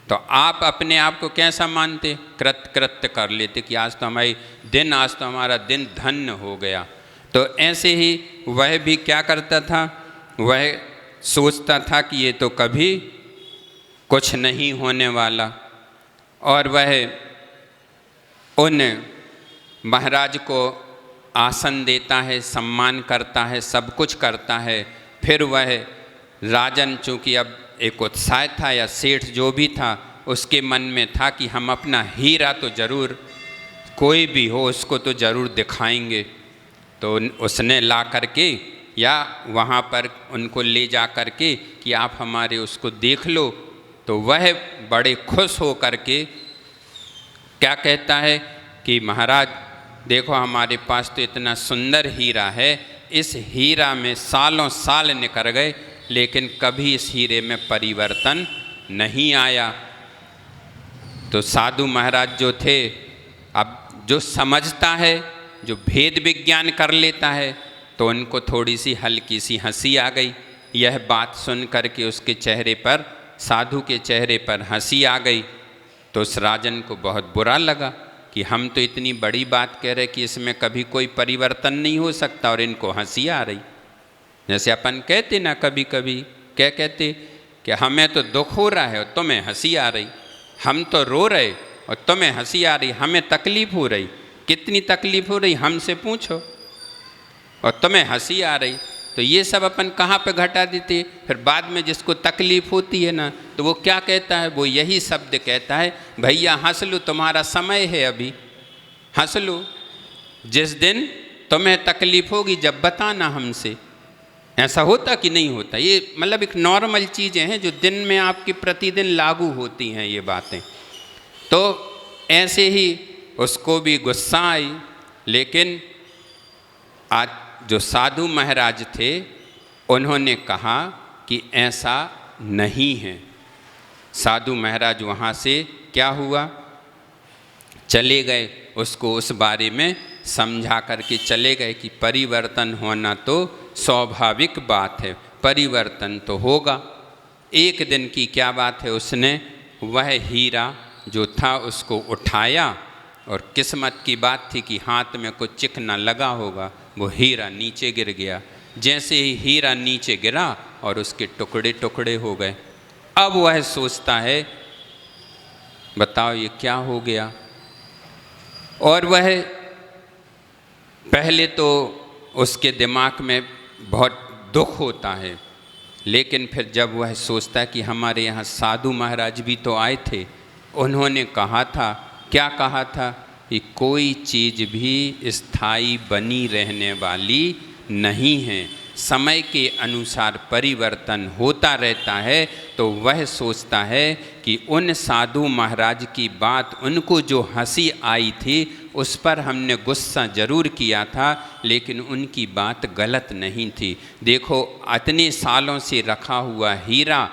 तो आप अपने आप को कैसा मानते, कृत्य कर लेते कि आज तो आज तो हमारा दिन धन्य हो गया। तो ऐसे ही वह भी क्या करता था, वह सोचता था कि ये तो कभी कुछ नहीं होने वाला और वह उन महाराज को आसन देता है, सम्मान करता है, सब कुछ करता है। फिर वह राजन चूँकि अब एक उत्साह था या सेठ जो भी था उसके मन में था कि हम अपना हीरा तो ज़रूर, कोई भी हो उसको तो ज़रूर दिखाएंगे। तो उसने ला करके या वहाँ पर उनको ले जा कर के कि आप हमारे उसको देख लो, तो वह बड़े खुश हो कर के क्या कहता है कि महाराज देखो हमारे पास तो इतना सुंदर हीरा है, इस हीरा में सालों साल निकल गए लेकिन कभी इस हीरे में परिवर्तन नहीं आया। तो साधु महाराज जो थे, अब जो समझता है, जो भेद विज्ञान कर लेता है, तो उनको थोड़ी सी हल्की सी हंसी आ गई। यह बात सुन कर के उसके चेहरे पर, साधु के चेहरे पर हंसी आ गई। तो उस राजन को बहुत बुरा लगा कि हम तो इतनी बड़ी बात कह रहे कि इसमें कभी कोई परिवर्तन नहीं हो सकता और इनको हंसी आ रही। जैसे अपन कहते ना कभी कभी, क्या कहते कि हमें तो दुख हो रहा है और तुम्हें हंसी आ रही, हम तो रो रहे और तुम्हें हंसी आ रही, हमें तकलीफ़ हो रही, कितनी तकलीफ़ हो रही हमसे पूछो और तुम्हें हंसी आ रही। तो ये सब अपन कहाँ पे घटा देते। फिर बाद में जिसको तकलीफ़ होती है ना, तो वो क्या कहता है, वो यही शब्द कहता है, भैया हंस लो, तुम्हारा समय है अभी, हंस लो, जिस दिन तुम्हें तकलीफ़ होगी जब बताना हमसे। ऐसा होता कि नहीं होता, ये मतलब एक नॉर्मल चीज़ें हैं जो दिन में आपकी प्रतिदिन लागू होती हैं ये बातें। तो ऐसे ही उसको भी गुस्सा आई, लेकिन आज जो साधु महाराज थे उन्होंने कहा कि ऐसा नहीं है, साधु महाराज वहाँ से क्या हुआ, चले गए, उसको उस बारे में समझा करके चले गए कि परिवर्तन होना तो स्वाभाविक बात है, परिवर्तन तो होगा। एक दिन की क्या बात है, उसने वह हीरा जो था उसको उठाया और किस्मत की बात थी कि हाथ में कुछ चिकना लगा होगा, वो हीरा नीचे गिर गया। जैसे ही हीरा नीचे गिरा और उसके टुकड़े टुकड़े हो गए। अब वह सोचता है बताओ ये क्या हो गया। और वह पहले तो उसके दिमाग में बहुत दुख होता है, लेकिन फिर जब वह सोचता है कि हमारे यहाँ साधु महाराज भी तो आए थे, उन्होंने कहा था, क्या कहा था कि कोई चीज़ भी स्थायी बनी रहने वाली नहीं है, समय के अनुसार परिवर्तन होता रहता है। तो वह सोचता है कि उन साधु महाराज की बात, उनको जो हंसी आई थी उस पर हमने गुस्सा जरूर किया था, लेकिन उनकी बात गलत नहीं थी। देखो इतने सालों से रखा हुआ हीरा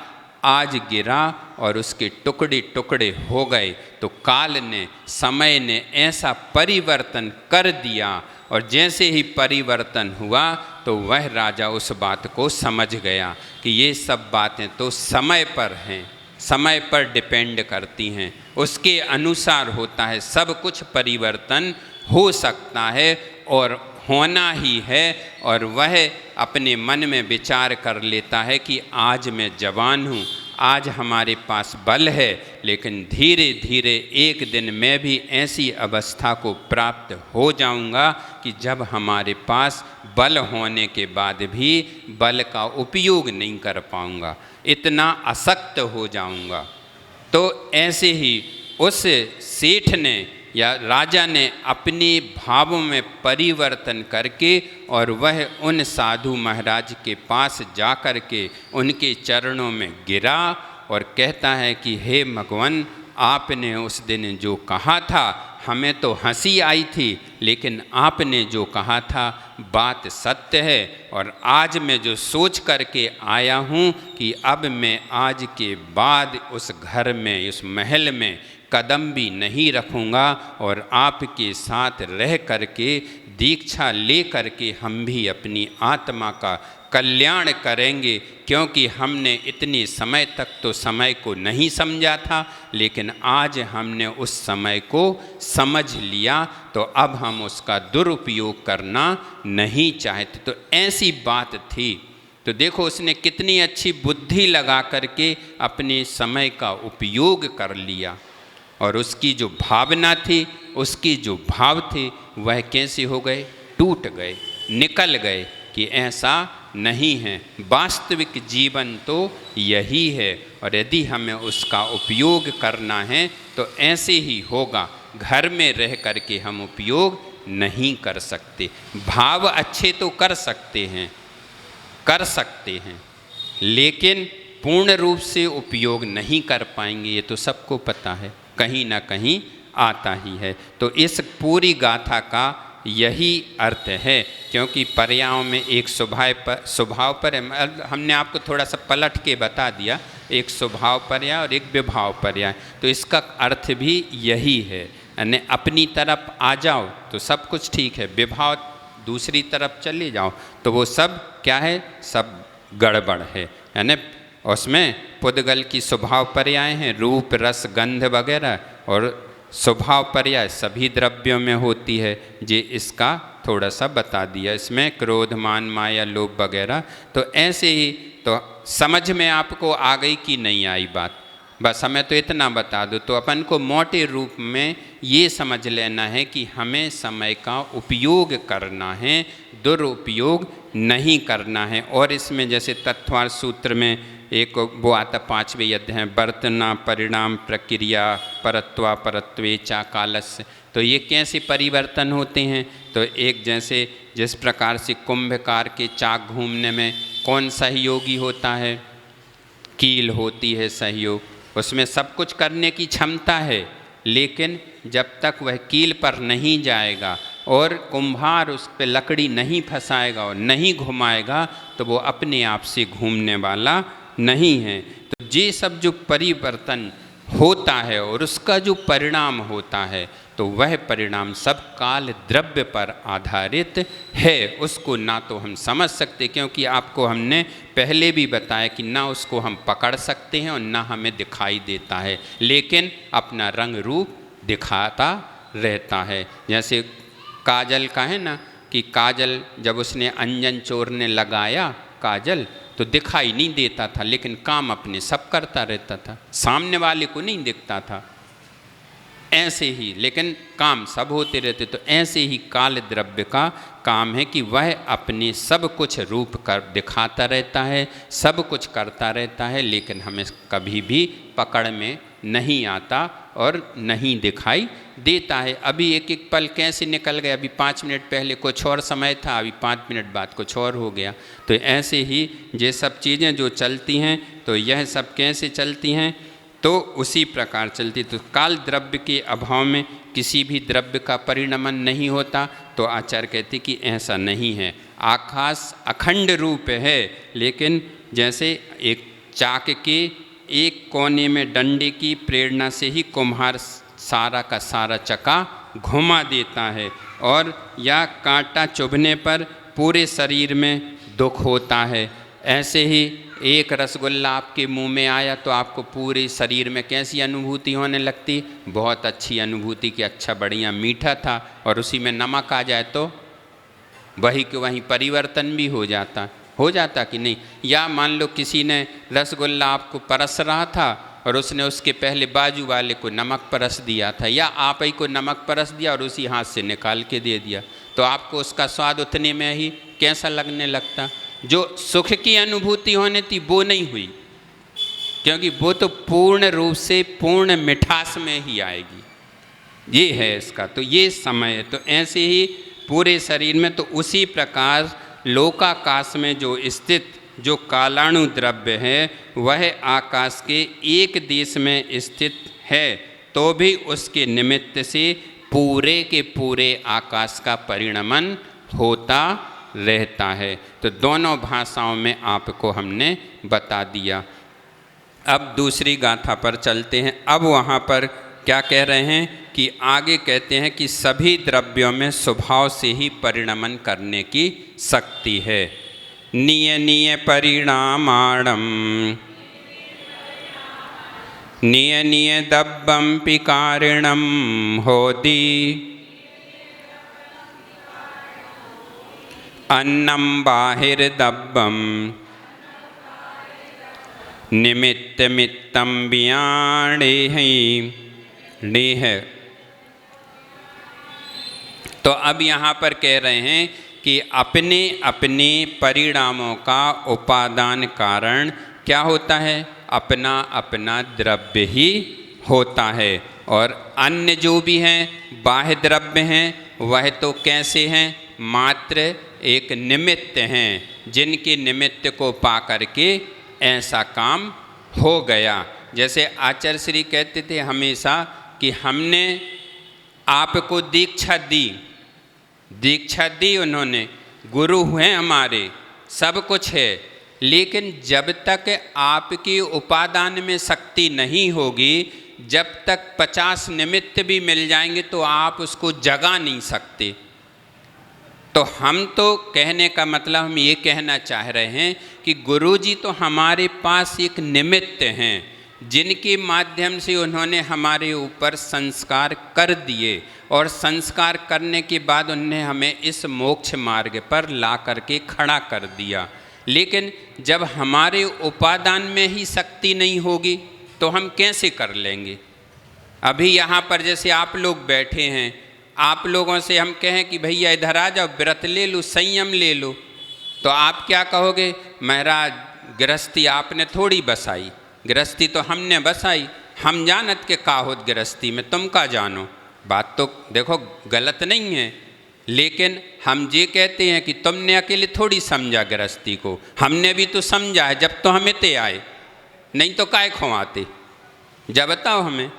आज गिरा और उसके टुकड़े टुकड़े हो गए, तो काल ने, समय ने ऐसा परिवर्तन कर दिया। और जैसे ही परिवर्तन हुआ तो वह राजा उस बात को समझ गया कि ये सब बातें तो समय पर हैं, समय पर डिपेंड करती हैं, उसके अनुसार होता है, सब कुछ परिवर्तन हो सकता है और होना ही है। और वह अपने मन में विचार कर लेता है कि आज मैं जवान हूँ, आज हमारे पास बल है, लेकिन धीरे धीरे एक दिन मैं भी ऐसी अवस्था को प्राप्त हो जाऊंगा कि जब हमारे पास बल होने के बाद भी बल का उपयोग नहीं कर पाऊंगा, इतना अशक्त हो जाऊंगा। तो ऐसे ही उस सेठ ने या राजा ने अपने भावों में परिवर्तन करके और वह उन साधु महाराज के पास जा कर के उनके चरणों में गिरा और कहता है कि हे भगवान, आपने उस दिन जो कहा था हमें तो हंसी आई थी, लेकिन आपने जो कहा था बात सत्य है। और आज मैं जो सोच करके आया हूँ कि अब मैं आज के बाद उस घर में, उस महल में कदम भी नहीं रखूँगा और आपके साथ रह करके दीक्षा ले करके हम भी अपनी आत्मा का कल्याण करेंगे, क्योंकि हमने इतने समय तक तो समय को नहीं समझा था, लेकिन आज हमने उस समय को समझ लिया, तो अब हम उसका दुरुपयोग करना नहीं चाहते। तो ऐसी बात थी। तो देखो उसने कितनी अच्छी बुद्धि लगा करके अपने समय का उपयोग कर लिया, और उसकी जो भावना थी, उसकी जो भाव थे, वह कैसे हो गए, टूट गए, निकल गए कि ऐसा नहीं है। वास्तविक जीवन तो यही है, और यदि हमें उसका उपयोग करना है तो ऐसे ही होगा। घर में रह करके हम उपयोग नहीं कर सकते। भाव अच्छे तो कर सकते हैं, लेकिन पूर्ण रूप से उपयोग नहीं कर पाएंगे, ये तो सबको पता है, कहीं ना कहीं आता ही है। तो इस पूरी गाथा का यही अर्थ है, क्योंकि पर्यायों में एक स्वभाव पर हमने आपको थोड़ा सा पलट के बता दिया, एक स्वभाव पर्याय और एक विभाव पर्याय। तो इसका अर्थ भी यही है, यानी अपनी तरफ आ जाओ तो सब कुछ ठीक है, विभाव दूसरी तरफ चले जाओ तो वो सब क्या है, सब गड़बड़ है। यानी उसमें पुद्गल की स्वभाव पर्याय हैं, रूप रस गंध वगैरह, और स्वभाव पर्याय सभी द्रव्यों में होती है। जे इसका थोड़ा सा बता दिया, इसमें क्रोध मान माया लोभ वगैरह। तो ऐसे ही तो समझ में आपको आ गई कि नहीं आई बात, बस हमें तो इतना बता दो। तो अपन को मोटे रूप में ये समझ लेना है कि हमें समय का उपयोग करना है, दुरुपयोग नहीं करना है। और इसमें जैसे तत्वार्थ सूत्र में एक वो आता 5वें अध्याय, वर्तना परिणाम प्रक्रिया परत्वा परत्वे चा कालस्य। तो ये कैसे परिवर्तन होते हैं, तो एक जैसे जिस प्रकार से कुंभकार के चाक घूमने में कौन सहयोगी होता है, कील होती है सहयोग, उसमें सब कुछ करने की क्षमता है, लेकिन जब तक वह कील पर नहीं जाएगा और कुम्हार उस पर लकड़ी नहीं फंसाएगा और नहीं घुमाएगा, तो वो अपने आप से घूमने वाला नहीं है। ये सब जो परिवर्तन होता है और उसका जो परिणाम होता है, तो वह परिणाम सब काल द्रव्य पर आधारित है। उसको ना तो हम समझ सकते, क्योंकि आपको हमने पहले भी बताया कि ना उसको हम पकड़ सकते हैं और ना हमें दिखाई देता है, लेकिन अपना रंग रूप दिखाता रहता है। जैसे काजल का है ना, कि काजल जब उसने अंजन चोर ने लगाया काजल, तो दिखाई नहीं देता था, लेकिन काम अपने सब करता रहता था, सामने वाले को नहीं दिखता था। ऐसे ही लेकिन काम सब होते रहते। तो ऐसे ही काल द्रव्य का काम है कि वह अपने सब कुछ रूप कर दिखाता रहता है, सब कुछ करता रहता है, लेकिन हमें कभी भी पकड़ में नहीं आता और नहीं दिखाई देता है। अभी एक एक पल कैसे निकल गया, अभी 5 मिनट पहले कुछ और समय था, अभी 5 मिनट बाद कुछ और हो गया। तो ऐसे ही ये सब चीज़ें जो चलती हैं, तो यह सब कैसे चलती हैं, तो उसी प्रकार चलती। तो काल द्रव्य के अभाव में किसी भी द्रव्य का परिणमन नहीं होता। तो आचार्य कहते कि ऐसा नहीं है। आकाश अखंड रूप है, लेकिन जैसे एक चाक के एक कोने में डंडे की प्रेरणा से ही कुम्हार सारा का सारा चक्का घुमा देता है, और या कांटा चुभने पर पूरे शरीर में दुख होता है। ऐसे ही एक रसगुल्ला आपके मुंह में आया तो आपको पूरे शरीर में कैसी अनुभूति होने लगती, बहुत अच्छी अनुभूति कि अच्छा बढ़िया मीठा था। और उसी में नमक आ जाए तो वही के वहीं परिवर्तन भी हो जाता कि नहीं। या मान लो किसी ने रसगुल्ला आपको परस रहा था और उसने उसके पहले बाजू वाले को नमक परस दिया था, या आप ही को नमक परस दिया और उसी हाथ से निकाल के दे दिया, तो आपको उसका स्वाद उतने में ही कैसा लगने लगता। जो सुख की अनुभूति होनी थी वो नहीं हुई, क्योंकि वो तो पूर्ण रूप से पूर्ण मिठास में ही आएगी। ये है इसका तो ये समय है। तो ऐसे ही पूरे शरीर में, तो उसी प्रकार लोकाकाश में जो स्थित जो कालाणु द्रव्य है, वह आकाश के एक देश में स्थित है, तो भी उसके निमित्त से पूरे के पूरे आकाश का परिणमन होता रहता है। तो दोनों भाषाओं में आपको हमने बता दिया। अब दूसरी गाथा पर चलते हैं। अब वहाँ पर क्या कह रहे हैं कि आगे कहते हैं कि सभी द्रव्यों में स्वभाव से ही परिणमन करने की शक्ति है। निय निय परिणामाणम निय निय दब्बम पिकारिणम होदी अन्नम बाहिर्दब्बम निमित्त मित्तम बियाणे डेह। तो अब यहाँ पर कह रहे हैं कि अपने अपने परिणामों का उपादान कारण क्या होता है, अपना अपना द्रव्य ही होता है। और अन्य जो भी हैं बाह्य द्रव्य हैं, वह तो कैसे हैं, मात्र एक निमित्त हैं, जिनके निमित्त को पा करके ऐसा काम हो गया। जैसे आचार्य श्री कहते थे हमेशा कि हमने आपको दीक्षा दी उन्होंने, गुरु हैं हमारे, सब कुछ है, लेकिन जब तक आपकी उपादान में शक्ति नहीं होगी, जब तक 50 निमित्त भी मिल जाएंगे तो आप उसको जगा नहीं सकते। तो हम तो कहने का मतलब हम ये कहना चाह रहे हैं कि गुरुजी तो हमारे पास एक निमित्त हैं, जिनके माध्यम से उन्होंने हमारे ऊपर संस्कार कर दिए, और संस्कार करने के बाद उन्होंने हमें इस मोक्ष मार्ग पर ला करके खड़ा कर दिया। लेकिन जब हमारे उपादान में ही शक्ति नहीं होगी तो हम कैसे कर लेंगे। अभी यहाँ पर जैसे आप लोग बैठे हैं, आप लोगों से हम कहें कि भैया इधर आ जाओ, व्रत ले लो, संयम ले लो, तो आप क्या कहोगे, महाराज गृहस्थी आपने थोड़ी बसाई, गृहस्थी तो हमने बसाई, हम जानत के का होत गृहस्थी में, तुम का जानो। बात तो देखो गलत नहीं है, लेकिन हम ये कहते हैं कि तुमने अकेले थोड़ी समझा गृहस्थी को, हमने भी तो समझा है, जब तो हम इतने आए, नहीं तो काय खुआते, जब बताओ हमें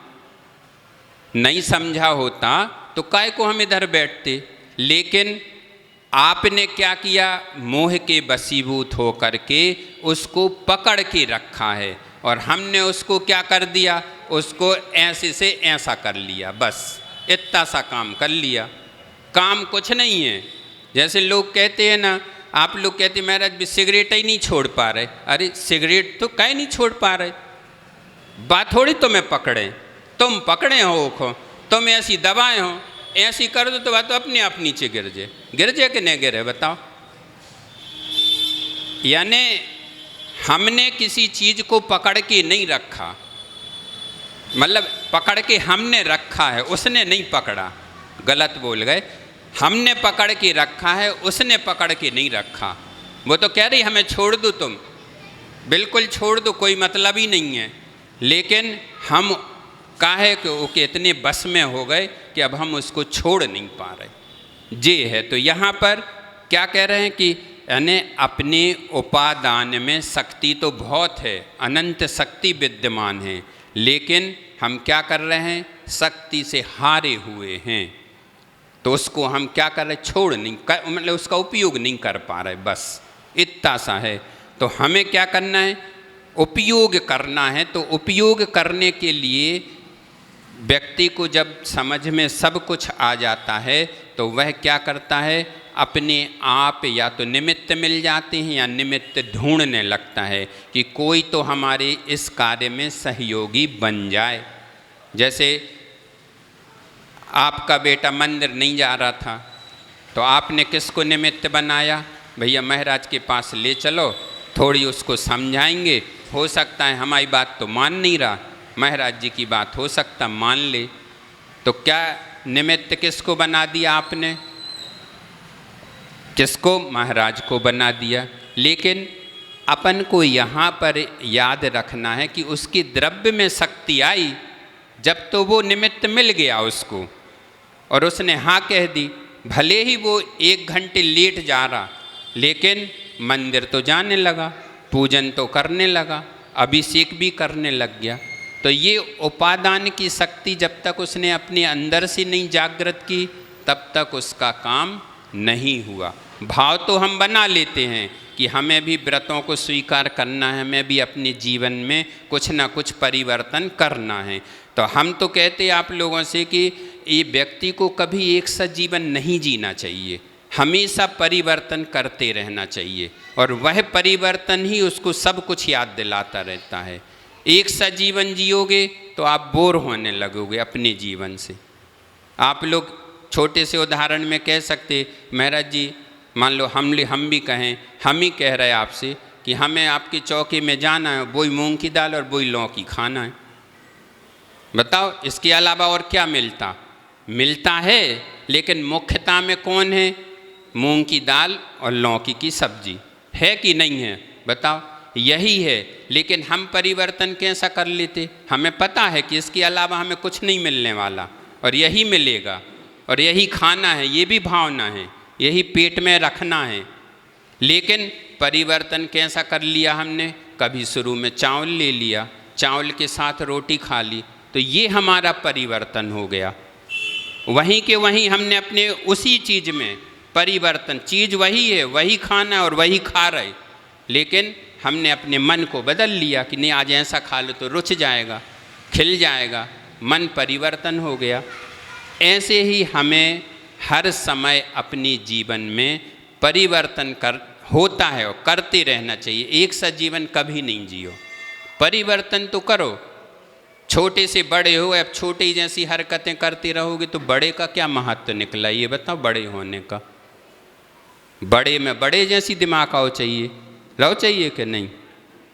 नहीं समझा होता तो काय को हम इधर बैठते। लेकिन आपने क्या किया, मोह के वशीभूत हो करके उसको पकड़ के रखा है। और हमने उसको क्या कर दिया, उसको ऐसे से ऐसा कर लिया, बस इतना सा काम कर लिया। काम कुछ नहीं है। जैसे लोग कहते हैं ना, आप लोग कहते महाराज भी सिगरेट ही नहीं छोड़ पा रहे। अरे सिगरेट तो कहीं नहीं छोड़ पा रहे, बात थोड़ी तुम्हें पकड़े, तुम पकड़े हो, तुम ऐसी दबाए हो, ऐसी कर दो तो बात तो अपने आप नीचे गिर जाए कि नहीं गिरे बताओ। यानी हमने किसी चीज़ को पकड़ के नहीं रखा, मतलब पकड़ के हमने रखा है, उसने नहीं पकड़ा, गलत बोल गए। हमने पकड़ के रखा है, उसने पकड़ के नहीं रखा। वो तो कह रही हमें छोड़ दो, तुम बिल्कुल छोड़ दो, कोई मतलब ही नहीं है। लेकिन हम काहे कि इतने बस में हो गए कि अब हम उसको छोड़ नहीं पा रहे। ये है। तो यहाँ पर क्या कह रहे हैं कि यानी अपने उपादान में शक्ति तो बहुत है, अनंत शक्ति विद्यमान है, लेकिन हम क्या कर रहे हैं, शक्ति से हारे हुए हैं। तो उसको हम क्या कर रहे, छोड़ नहीं कर, मतलब उसका उपयोग नहीं कर पा रहे, बस इतना सा है। तो हमें क्या करना है, उपयोग करना है। तो उपयोग करने के लिए व्यक्ति को जब समझ में सब कुछ आ जाता है तो वह क्या करता है, अपने आप या तो निमित्त मिल जाते हैं या निमित्त ढूंढने लगता है कि कोई तो हमारे इस कार्य में सहयोगी बन जाए। जैसे आपका बेटा मंदिर नहीं जा रहा था तो आपने किसको निमित्त बनाया, भैया महाराज के पास ले चलो, थोड़ी उसको समझाएंगे, हो सकता है हमारी बात तो मान नहीं रहा, महाराज जी की बात हो सकता मान ले। तो क्या निमित्त किसको बना दिया आपने, किसको, महाराज को बना दिया। लेकिन अपन को यहाँ पर याद रखना है कि उसकी द्रव्य में शक्ति आई जब तो वो निमित्त मिल गया उसको और उसने हाँ कह दी, भले ही वो 1 घंटे लेट जा रहा, लेकिन मंदिर तो जाने लगा, पूजन तो करने लगा, अभिषेक भी करने लग गया। तो ये उपादान की शक्ति जब तक उसने अपने अंदर से नहीं जागृत की तब तक उसका काम नहीं हुआ। भाव तो हम बना लेते हैं कि हमें भी व्रतों को स्वीकार करना है, हमें भी अपने जीवन में कुछ ना कुछ परिवर्तन करना है। तो हम तो कहते हैं आप लोगों से कि ये व्यक्ति को कभी एक सा जीवन नहीं जीना चाहिए, हमेशा परिवर्तन करते रहना चाहिए और वह परिवर्तन ही उसको सब कुछ याद दिलाता रहता है। एक सा जीवन जियोगे तो आप बोर होने लगोगे अपने जीवन से। आप लोग छोटे से उदाहरण में कह सकते, महाराज जी मान लो हम भी कहें, हम ही कह रहे आपसे कि हमें आपकी चौकी में जाना है, वही मूंग की दाल और वही लौकी खाना है, बताओ इसके अलावा और क्या मिलता है। लेकिन मुख्यता में कौन है, मूंग की दाल और लौकी की सब्जी है कि नहीं है, बताओ यही है। लेकिन हम परिवर्तन कैसा कर लेते, हमें पता है कि इसके अलावा हमें कुछ नहीं मिलने वाला और यही मिलेगा और यही खाना है, ये भी भावना है, यही पेट में रखना है। लेकिन परिवर्तन कैसा कर लिया हमने, कभी शुरू में चावल ले लिया, चावल के साथ रोटी खा ली, तो ये हमारा परिवर्तन हो गया। वहीं के वहीं हमने अपने उसी चीज़ में परिवर्तन, चीज़ वही है, वही खाना और वही खा रहे, लेकिन हमने अपने मन को बदल लिया कि नहीं आज ऐसा खा लो तो रुच जाएगा, खिल जाएगा, मन परिवर्तन हो गया। ऐसे ही हमें हर समय अपने जीवन में परिवर्तन होता है और करते रहना चाहिए। एक सा जीवन कभी नहीं जियो, परिवर्तन तो करो। छोटे से बड़े हो, अब छोटे ही जैसी हरकतें करते रहोगे तो बड़े का क्या महत्व निकला, ये बताओ बड़े होने का। बड़े में बड़े जैसी दिमाग आओ चाहिए, रहो चाहिए कि नहीं।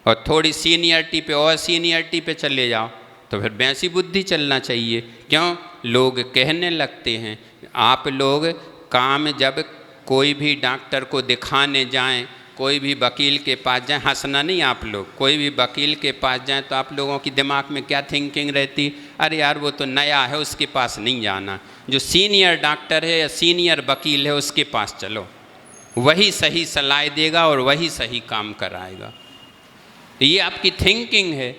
और थोड़ी सीनियरिटी पे और सीनियरिटी पे चले जाओ तो फिर वैसी बुद्धि चलना चाहिए। क्यों, लोग कहने लगते हैं। आप लोग काम जब कोई भी डॉक्टर को दिखाने जाएं, कोई भी वकील के पास जाएं, हंसना नहीं आप लोग, कोई भी वकील के पास जाएं तो आप लोगों की दिमाग में क्या थिंकिंग रहती, अरे यार वो तो नया है उसके पास नहीं जाना, जो सीनियर डॉक्टर है या सीनियर वकील है उसके पास चलो, वही सही सलाह देगा और वही सही काम कराएगा। ये आपकी थिंकिंग है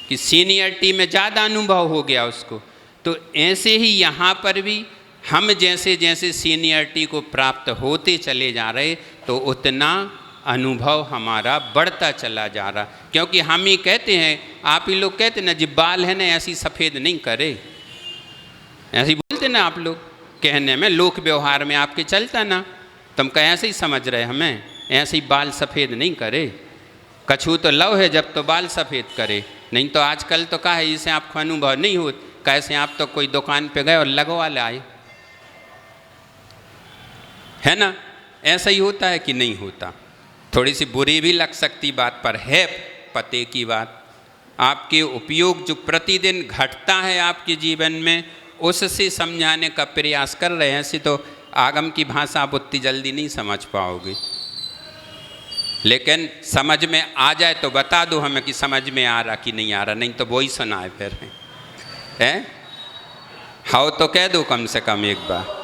कि सीनियरिटी में ज़्यादा अनुभव हो गया उसको। तो ऐसे ही यहाँ पर भी हम जैसे जैसे सीनियरिटी को प्राप्त होते चले जा रहे तो उतना अनुभव हमारा बढ़ता चला जा रहा। क्योंकि हम ही कहते हैं, आप ही लोग कहते ना, जी बाल है ना ऐसी सफ़ेद नहीं करे, ऐसे ही बोलते ना आप लोग, कहने में लोक व्यवहार में आपके चलता ना, तुम कह ऐसे ही समझ रहे हमें, ऐसे ही बाल सफ़ेद नहीं करे। कछू तो लव है जब तो बाल सफ़ेद करे, नहीं तो आजकल तो क्या है, इसे आपको अनुभव नहीं हो, कैसे आप तो कोई दुकान पे गए और लगवा लाए, है ना? ऐसा ही होता है कि नहीं होता? थोड़ी सी बुरी भी लग सकती बात, पर है पते की बात। आपके उपयोग जो प्रतिदिन घटता है आपके जीवन में, उससे समझाने का प्रयास कर रहे हैं। ऐसे तो आगम की भाषा आप उतनी जल्दी नहीं समझ पाओगे, लेकिन समझ में आ जाए तो बता दो हमें कि समझ में आ रहा कि नहीं आ रहा, नहीं तो वो ही सुनाए फिर है। हाउ तो कह दो कम से कम एक बार,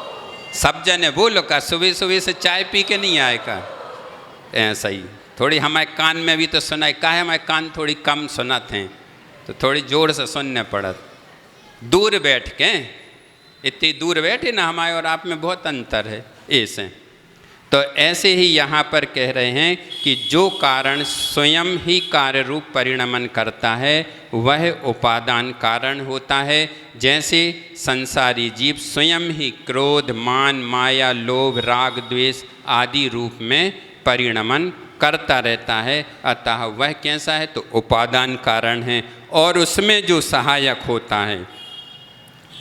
सब जने बोलो का सुबह सुबह से चाय पी के नहीं आए का, ऐसा ही थोड़ी हमारे कान में भी तो सुनाए का है, हमारे कान थोड़ी कम सुनते हैं तो थोड़ी जोर से सुनने पड़त। दूर बैठ के, इतनी दूर बैठे ना, हमारे और आप में बहुत अंतर है ऐसे। तो ऐसे ही यहाँ पर कह रहे हैं कि जो कारण स्वयं ही कार्य रूप परिणमन करता है वह उपादान कारण होता है। जैसे संसारी जीव स्वयं ही क्रोध, मान, माया, लोभ, राग, द्वेष आदि रूप में परिणमन करता रहता है, अतः वह कैसा है तो उपादान कारण है। और उसमें जो सहायक होता है,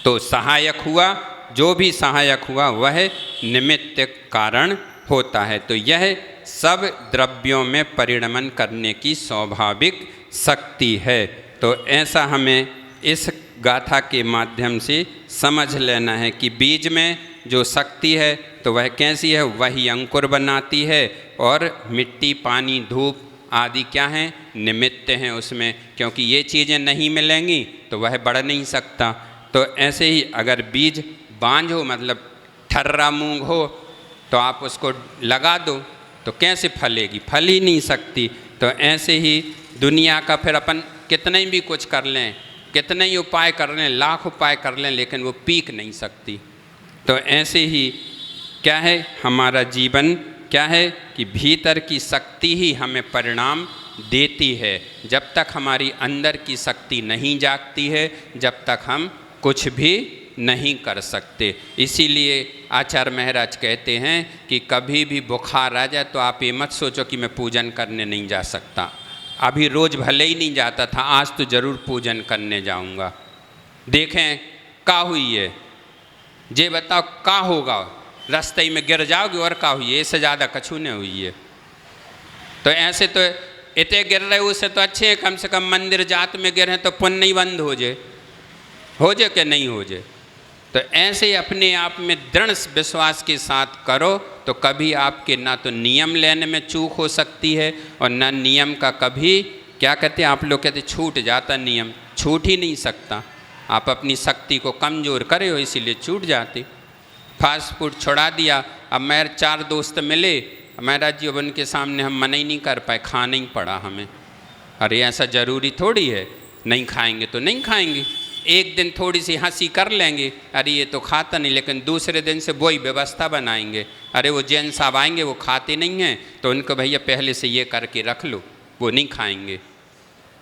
तो सहायक हुआ, जो भी सहायक हुआ वह निमित्त कारण होता है। तो यह सब द्रव्यों में परिणमन करने की स्वाभाविक शक्ति है। तो ऐसा हमें इस गाथा के माध्यम से समझ लेना है कि बीज में जो शक्ति है तो वह कैसी है, वही अंकुर बनाती है, और मिट्टी, पानी, धूप आदि क्या हैं, निमित्त हैं उसमें, क्योंकि ये चीज़ें नहीं मिलेंगी तो वह बढ़ नहीं सकता। तो ऐसे ही अगर बीज बांझ हो, मतलब ठर्रा मूंग हो, तो आप उसको लगा दो तो कैसे फलेगी, फल ही नहीं सकती। तो ऐसे ही दुनिया का फिर अपन कितने भी कुछ कर लें, कितने ही उपाय कर लें, लाख उपाय कर लें, लेकिन वो पीक नहीं सकती। तो ऐसे ही क्या है, हमारा जीवन क्या है कि भीतर की शक्ति ही हमें परिणाम देती है। जब तक हमारी अंदर की शक्ति नहीं जागती है, जब तक हम कुछ भी नहीं कर सकते। इसीलिए आचार्य महाराज कहते हैं कि कभी भी बुखार आ जाए तो आप ये मत सोचो कि मैं पूजन करने नहीं जा सकता। अभी रोज़ भले ही नहीं जाता था, आज तो ज़रूर पूजन करने जाऊंगा। देखें का हुई है, जे बताओ का होगा, रास्ते में गिर जाओगे और का हुई है, इससे ज़्यादा कछु नहीं हुई है। तो ऐसे तो इतने गिर रहे उससे तो अच्छे हैं, कम से कम मंदिर जात में गिरे तो पुण्य नहीं बंद हो जाए कि नहीं हो जाए। तो ऐसे ही अपने आप में दृढ़ विश्वास के साथ करो तो कभी आपके ना तो नियम लेने में चूक हो सकती है, और ना नियम का कभी क्या कहते हैं आप लोग कहते छूट जाता, नियम छूट ही नहीं सकता। आप अपनी शक्ति को कमज़ोर करे हो इसीलिए छूट जाती। फास्ट फूड छुड़ा दिया, अब मेरे 4 दोस्त मिले, महाराज जी अब उनके सामने हम मना ही नहीं कर पाए, खाना ही पड़ा हमें। अरे ऐसा ज़रूरी थोड़ी है, नहीं खाएंगे तो नहीं खाएंगे। एक दिन थोड़ी सी हंसी कर लेंगे, अरे ये तो खाता नहीं, लेकिन दूसरे दिन से वही व्यवस्था बनाएंगे। अरे वो जैन साहब आएंगे, वो खाते नहीं हैं, तो उनको भैया पहले से ये करके रख लो, वो नहीं खाएंगे,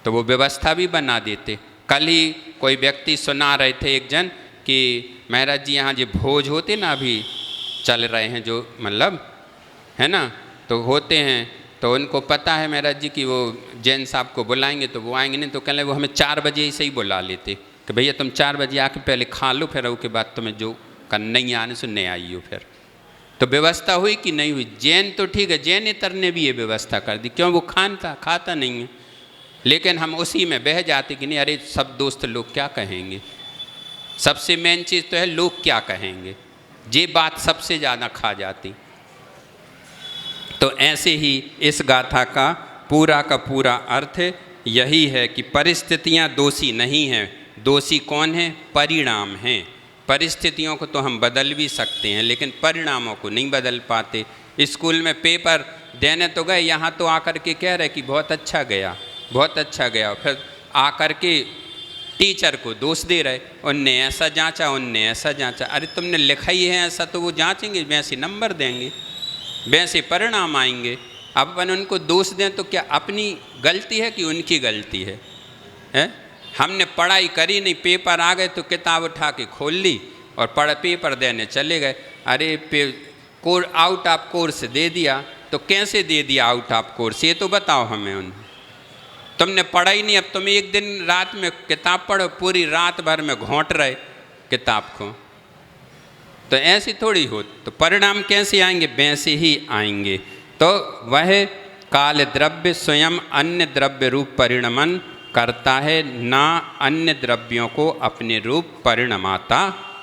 तो वो व्यवस्था भी बना देते। कल ही कोई व्यक्ति सुना रहे थे एक जन कि महाराज जी यहाँ जो भोज होते ना, अभी चल रहे हैं जो मतलब है ना, तो होते हैं, तो उनको पता है महाराज जी कि वो जैन साहब को बुलाएंगे तो वो आएंगे नहीं, तो कह वो हमें 4 बजे से ही बुला लेते कि भैया तुम 4 बजे आके पहले खा लो, फिर उसके बाद तुम्हें जो नहीं आने से नहीं आई हो। फिर तो व्यवस्था हुई कि नहीं हुई। जैन तो ठीक है, जैन इतर ने भी ये व्यवस्था कर दी, क्यों वो खाता नहीं है, लेकिन हम उसी में बह जाते कि नहीं अरे सब दोस्त लोग क्या कहेंगे। सबसे मेन चीज़ तो है लोग क्या कहेंगे, ये बात सबसे ज़्यादा खा जाती। तो ऐसे ही इस गाथा का पूरा अर्थ यही है कि परिस्थितियाँ दोषी नहीं हैं। दोषी कौन है? परिणाम हैं। परिस्थितियों को तो हम बदल भी सकते हैं, लेकिन परिणामों को नहीं बदल पाते। स्कूल में पेपर देने तो गए, यहाँ तो आकर के कह रहे कि बहुत अच्छा गया, बहुत अच्छा गया, फिर आकर के टीचर को दोष दे रहे, उनने ऐसा जांचा, उनने ऐसा जांचा। अरे तुमने लिखा ही है ऐसा, तो वो जांचेंगे, वैसे नंबर देंगे, वैसे परिणाम आएंगे। अब अपन उनको दोष दें तो क्या अपनी गलती है कि उनकी गलती है? हमने पढ़ाई करी नहीं, पेपर आ गए तो किताब उठा के खोल ली और पेपर देने चले गए। अरे आउट ऑफ कोर्स दे दिया, तो कैसे दे दिया आउट ऑफ कोर्स, ये तो बताओ हमें। उन्हें तुमने पढ़ा ही नहीं, अब तुम एक दिन रात में किताब पढ़ो, पूरी रात भर में घोंट रहे किताब को, तो ऐसी थोड़ी हो, तो परिणाम कैसे आएंगे? वैसे ही आएंगे। तो वह काल द्रव्य स्वयं अन्य द्रव्य रूप परिणमन करता है, ना अन्य द्रव्यों को अपने रूप परिणमाता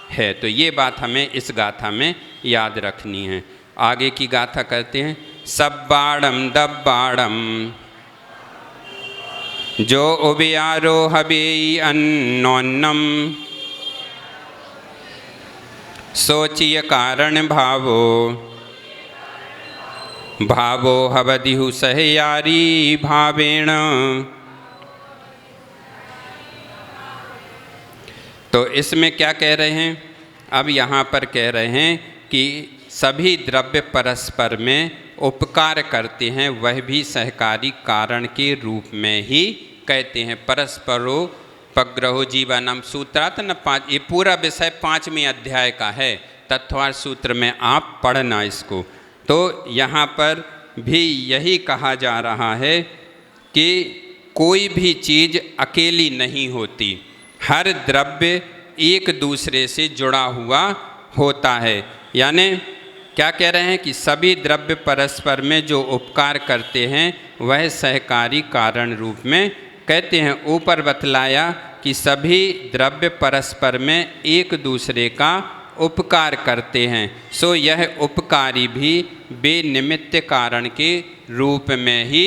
है। तो ये बात हमें इस गाथा में याद रखनी है। आगे की गाथा करते हैं। सब्बाड़म दब्बाड़म जो उबियारो हबेई अन्नोन्नम सोचिय कारण भावो भावो हवदिहु सहयारी भावेण। तो इसमें क्या कह रहे हैं? अब यहाँ पर कह रहे हैं कि सभी द्रव्य परस्पर में उपकार करते हैं, वह भी सहकारी कारण के रूप में ही कहते हैं। परस्परो पग्रहो जीवनम सूत्रार्थ न 5, ये पूरा विषय 5वें अध्याय का है। तत्वार्थ सूत्र में आप पढ़ना इसको। तो यहाँ पर भी यही कहा जा रहा है कि कोई भी चीज़ अकेली नहीं होती, हर द्रव्य एक दूसरे से जुड़ा हुआ होता है। यानी क्या कह रहे हैं कि सभी द्रव्य परस्पर में जो उपकार करते हैं वह सहकारी कारण रूप में कहते हैं। ऊपर बतलाया कि सभी द्रव्य परस्पर में एक दूसरे का उपकार करते हैं, सो यह उपकारी भी बेनिमित्त कारण के रूप में ही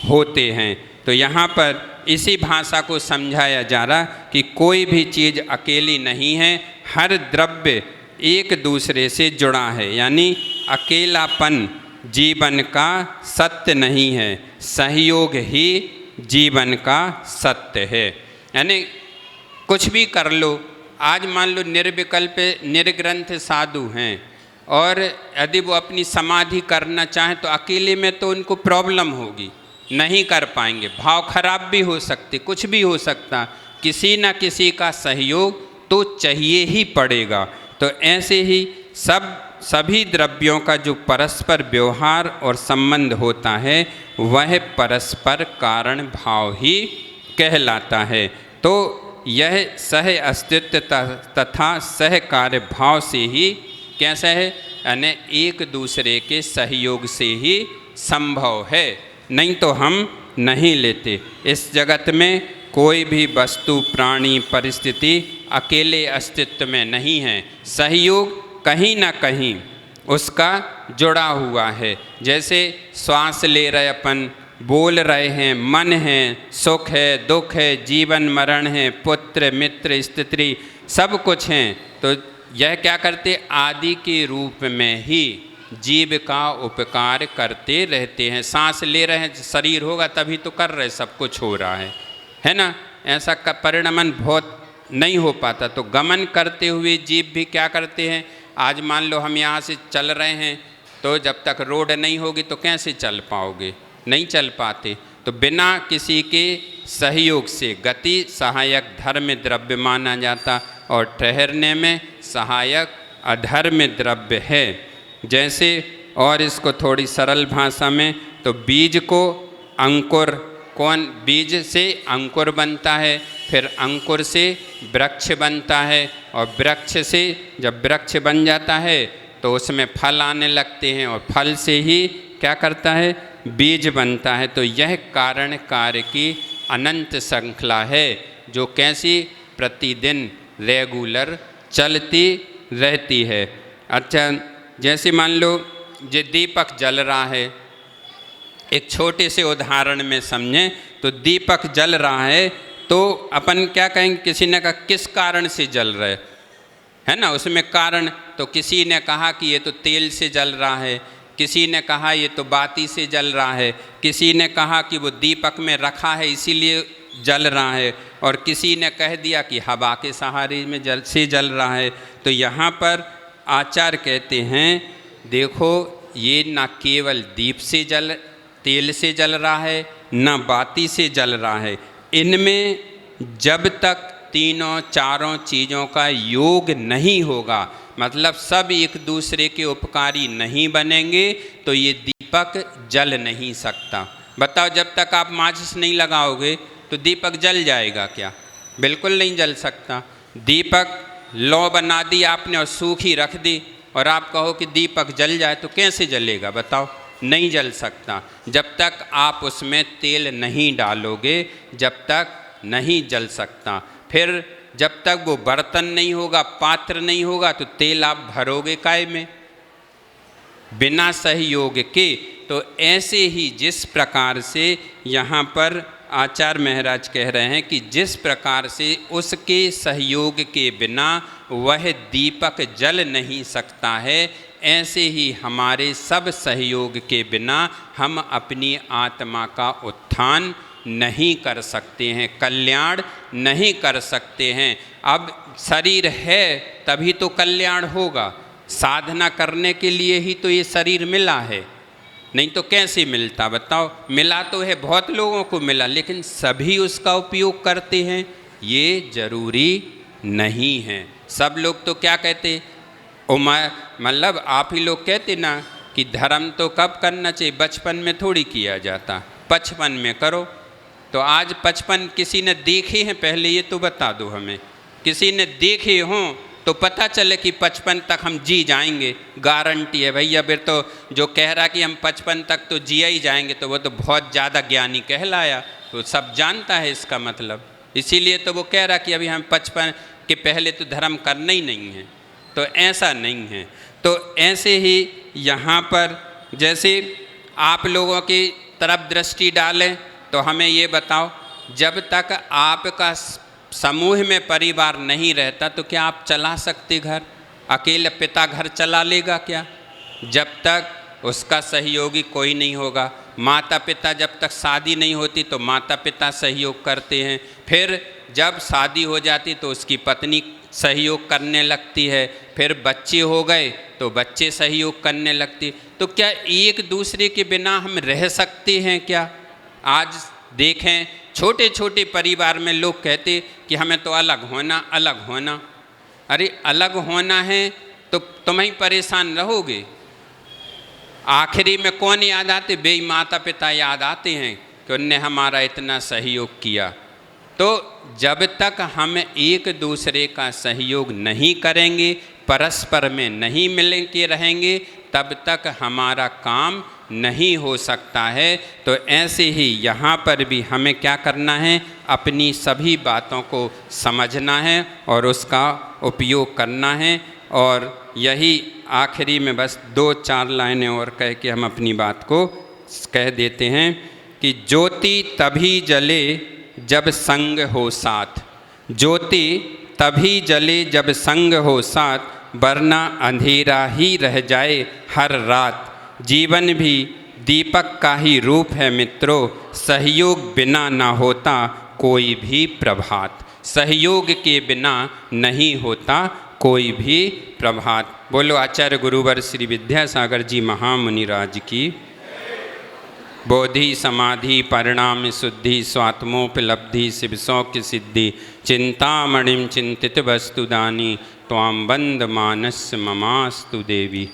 होते हैं। तो यहाँ पर इसी भाषा को समझाया जा रहा कि कोई भी चीज़ अकेली नहीं है, हर द्रव्य एक दूसरे से जुड़ा है। यानी अकेलापन जीवन का सत्य नहीं है, सहयोग ही जीवन का सत्य है। यानी कुछ भी कर लो, आज मान लो निर्विकल्प निर्ग्रंथ साधु हैं और यदि वो अपनी समाधि करना चाहें तो अकेले में तो उनको प्रॉब्लम होगी, नहीं कर पाएंगे, भाव खराब भी हो सकते, कुछ भी हो सकता, किसी न किसी का सहयोग तो चाहिए ही पड़ेगा। तो ऐसे ही सभी द्रव्यों का जो परस्पर व्यवहार और संबंध होता है वह परस्पर कारण भाव ही कहलाता है। तो यह सह अस्तित्व तथा सह कार्य भाव से ही कैसा है, यानी एक दूसरे के सहयोग से ही संभव है, नहीं तो हम नहीं लेते। इस जगत में कोई भी वस्तु प्राणी परिस्थिति अकेले अस्तित्व में नहीं है, सहयोग कहीं ना कहीं उसका जुड़ा हुआ है। जैसे श्वास ले रहे अपन, बोल रहे हैं, मन है, सुख है, दुख है, जीवन मरण है, पुत्र मित्र स्त्री सब कुछ हैं। तो यह क्या करते, आदि के रूप में ही जीव का उपकार करते रहते हैं। सांस ले रहे हैं, शरीर होगा तभी तो कर रहे, सब कुछ हो रहा है ना। ऐसा का परिणमन बहुत नहीं हो पाता, तो गमन करते हुए जीव भी क्या करते हैं। आज मान लो हम यहाँ से चल रहे हैं, तो जब तक रोड नहीं होगी तो कैसे चल पाओगे, नहीं चल पाते। तो बिना किसी के सहयोग से गति सहायक धर्म द्रव्य माना जाता और ठहरने में सहायक अधर्म द्रव्य है। जैसे और इसको थोड़ी सरल भाषा में, तो बीज को अंकुर, कौन बीज से अंकुर बनता है, फिर अंकुर से वृक्ष बनता है, और वृक्ष से जब वृक्ष बन जाता है तो उसमें फल आने लगते हैं, और फल से ही क्या करता है, बीज बनता है। तो यह कारण कार्य की अनंत श्रृंखला है जो कैसी प्रतिदिन रेगुलर चलती रहती है। अच्छा, जैसे मान लो ये दीपक जल रहा है, एक छोटे से उदाहरण में समझें तो दीपक जल रहा है तो अपन क्या कहेंगे, किसी ने कहा किस कारण से जल रहा है ना, उसमें कारण, तो किसी ने कहा कि ये तो तेल से जल रहा है, किसी ने कहा ये तो बाती से जल रहा है, किसी ने कहा कि वो दीपक में रखा है इसीलिए जल रहा है, और किसी ने कह दिया कि हवा के सहारे में जल रहा है। तो यहाँ पर आचार्य कहते हैं देखो, ये न केवल दीप से जल तेल से जल रहा है न बाती से जल रहा है। इनमें जब तक तीनों चारों चीज़ों का योग नहीं होगा, मतलब सब एक दूसरे के उपकारी नहीं बनेंगे, तो ये दीपक जल नहीं सकता। बताओ, जब तक आप माचिस नहीं लगाओगे तो दीपक जल जाएगा क्या? बिल्कुल नहीं जल सकता। दीपक लौ बना दी आपने और सूखी रख दी और आप कहो कि दीपक जल जाए, तो कैसे जलेगा? बताओ, नहीं जल सकता। जब तक आप उसमें तेल नहीं डालोगे जब तक नहीं जल सकता। फिर जब तक वो बर्तन नहीं होगा, पात्र नहीं होगा, तो तेल आप भरोगे काय में? बिना सहयोग के। तो ऐसे ही जिस प्रकार से यहाँ पर आचार्य महाराज कह रहे हैं कि जिस प्रकार से उसके सहयोग के बिना वह दीपक जल नहीं सकता है, ऐसे ही हमारे सब सहयोग के बिना हम अपनी आत्मा का उत्थान नहीं कर सकते हैं, कल्याण नहीं कर सकते हैं। अब शरीर है तभी तो कल्याण होगा। साधना करने के लिए ही तो ये शरीर मिला है, नहीं तो कैसे मिलता? बताओ। मिला तो है, बहुत लोगों को मिला, लेकिन सभी उसका उपयोग करते हैं ये जरूरी नहीं है। सब लोग तो क्या कहते, मतलब आप ही लोग कहते ना कि धर्म तो कब करना चाहिए, बचपन में थोड़ी किया जाता, 55 में करो। तो आज 55 किसी ने देखे हैं पहले? ये तो बता दो हमें। किसी ने देखे हों तो पता चले कि 55 तक हम जी जाएंगे, गारंटी है भैया। फिर तो जो कह रहा कि हम 55 तक तो जिया ही जाएंगे, तो वो तो बहुत ज़्यादा ज्ञानी कहलाया। तो सब जानता है इसका मतलब, इसीलिए तो वो कह रहा कि अभी हम 55 के पहले तो धर्म करना ही नहीं है। तो ऐसा नहीं है। तो ऐसे ही यहाँ पर जैसे आप लोगों की तरफ दृष्टि डालें तो हमें ये बताओ, जब तक आपका समूह में परिवार नहीं रहता तो क्या आप चला सकते घर? अकेले पिता घर चला लेगा क्या? जब तक उसका सहयोगी कोई नहीं होगा। माता पिता जब तक शादी नहीं होती तो माता पिता सहयोग करते हैं, फिर जब शादी हो जाती तो उसकी पत्नी सहयोग करने लगती है, फिर बच्चे हो गए तो बच्चे सहयोग करने लगती। तो क्या एक दूसरे के बिना हम रह सकते हैं क्या? आज देखें छोटे छोटे परिवार में लोग कहते कि हमें तो अलग होना, अलग होना। अरे अलग होना है तो तुम ही परेशान रहोगे। आखिरी में कौन याद आते? बेई माता पिता याद आते हैं कि उनने हमारा इतना सहयोग किया। तो जब तक हम एक दूसरे का सहयोग नहीं करेंगे, परस्पर में नहीं मिल के रहेंगे, तब तक हमारा काम नहीं हो सकता है। तो ऐसे ही यहाँ पर भी हमें क्या करना है? अपनी सभी बातों को समझना है और उसका उपयोग करना है। और यही आखिरी में बस 2-4 लाइनें और कह के हम अपनी बात को कह देते हैं कि ज्योति तभी जले जब संग हो साथ, ज्योति तभी जले जब संग हो साथ, वरना अंधेरा ही रह जाए हर रात। जीवन भी दीपक का ही रूप है मित्रों, सहयोग बिना ना होता कोई भी प्रभात। सहयोग के बिना नहीं होता कोई भी प्रभात। बोलो आचार्य गुरुवर श्री विद्यासागर जी महामुनि राज की। बोधि समाधि परिणाम शुद्धि स्वात्मोपलब्धि शिव सौख्य सिद्धि, चिंतामणिम चिंतित वस्तुदानी त्वां बंद मानस ममास्तु देवी।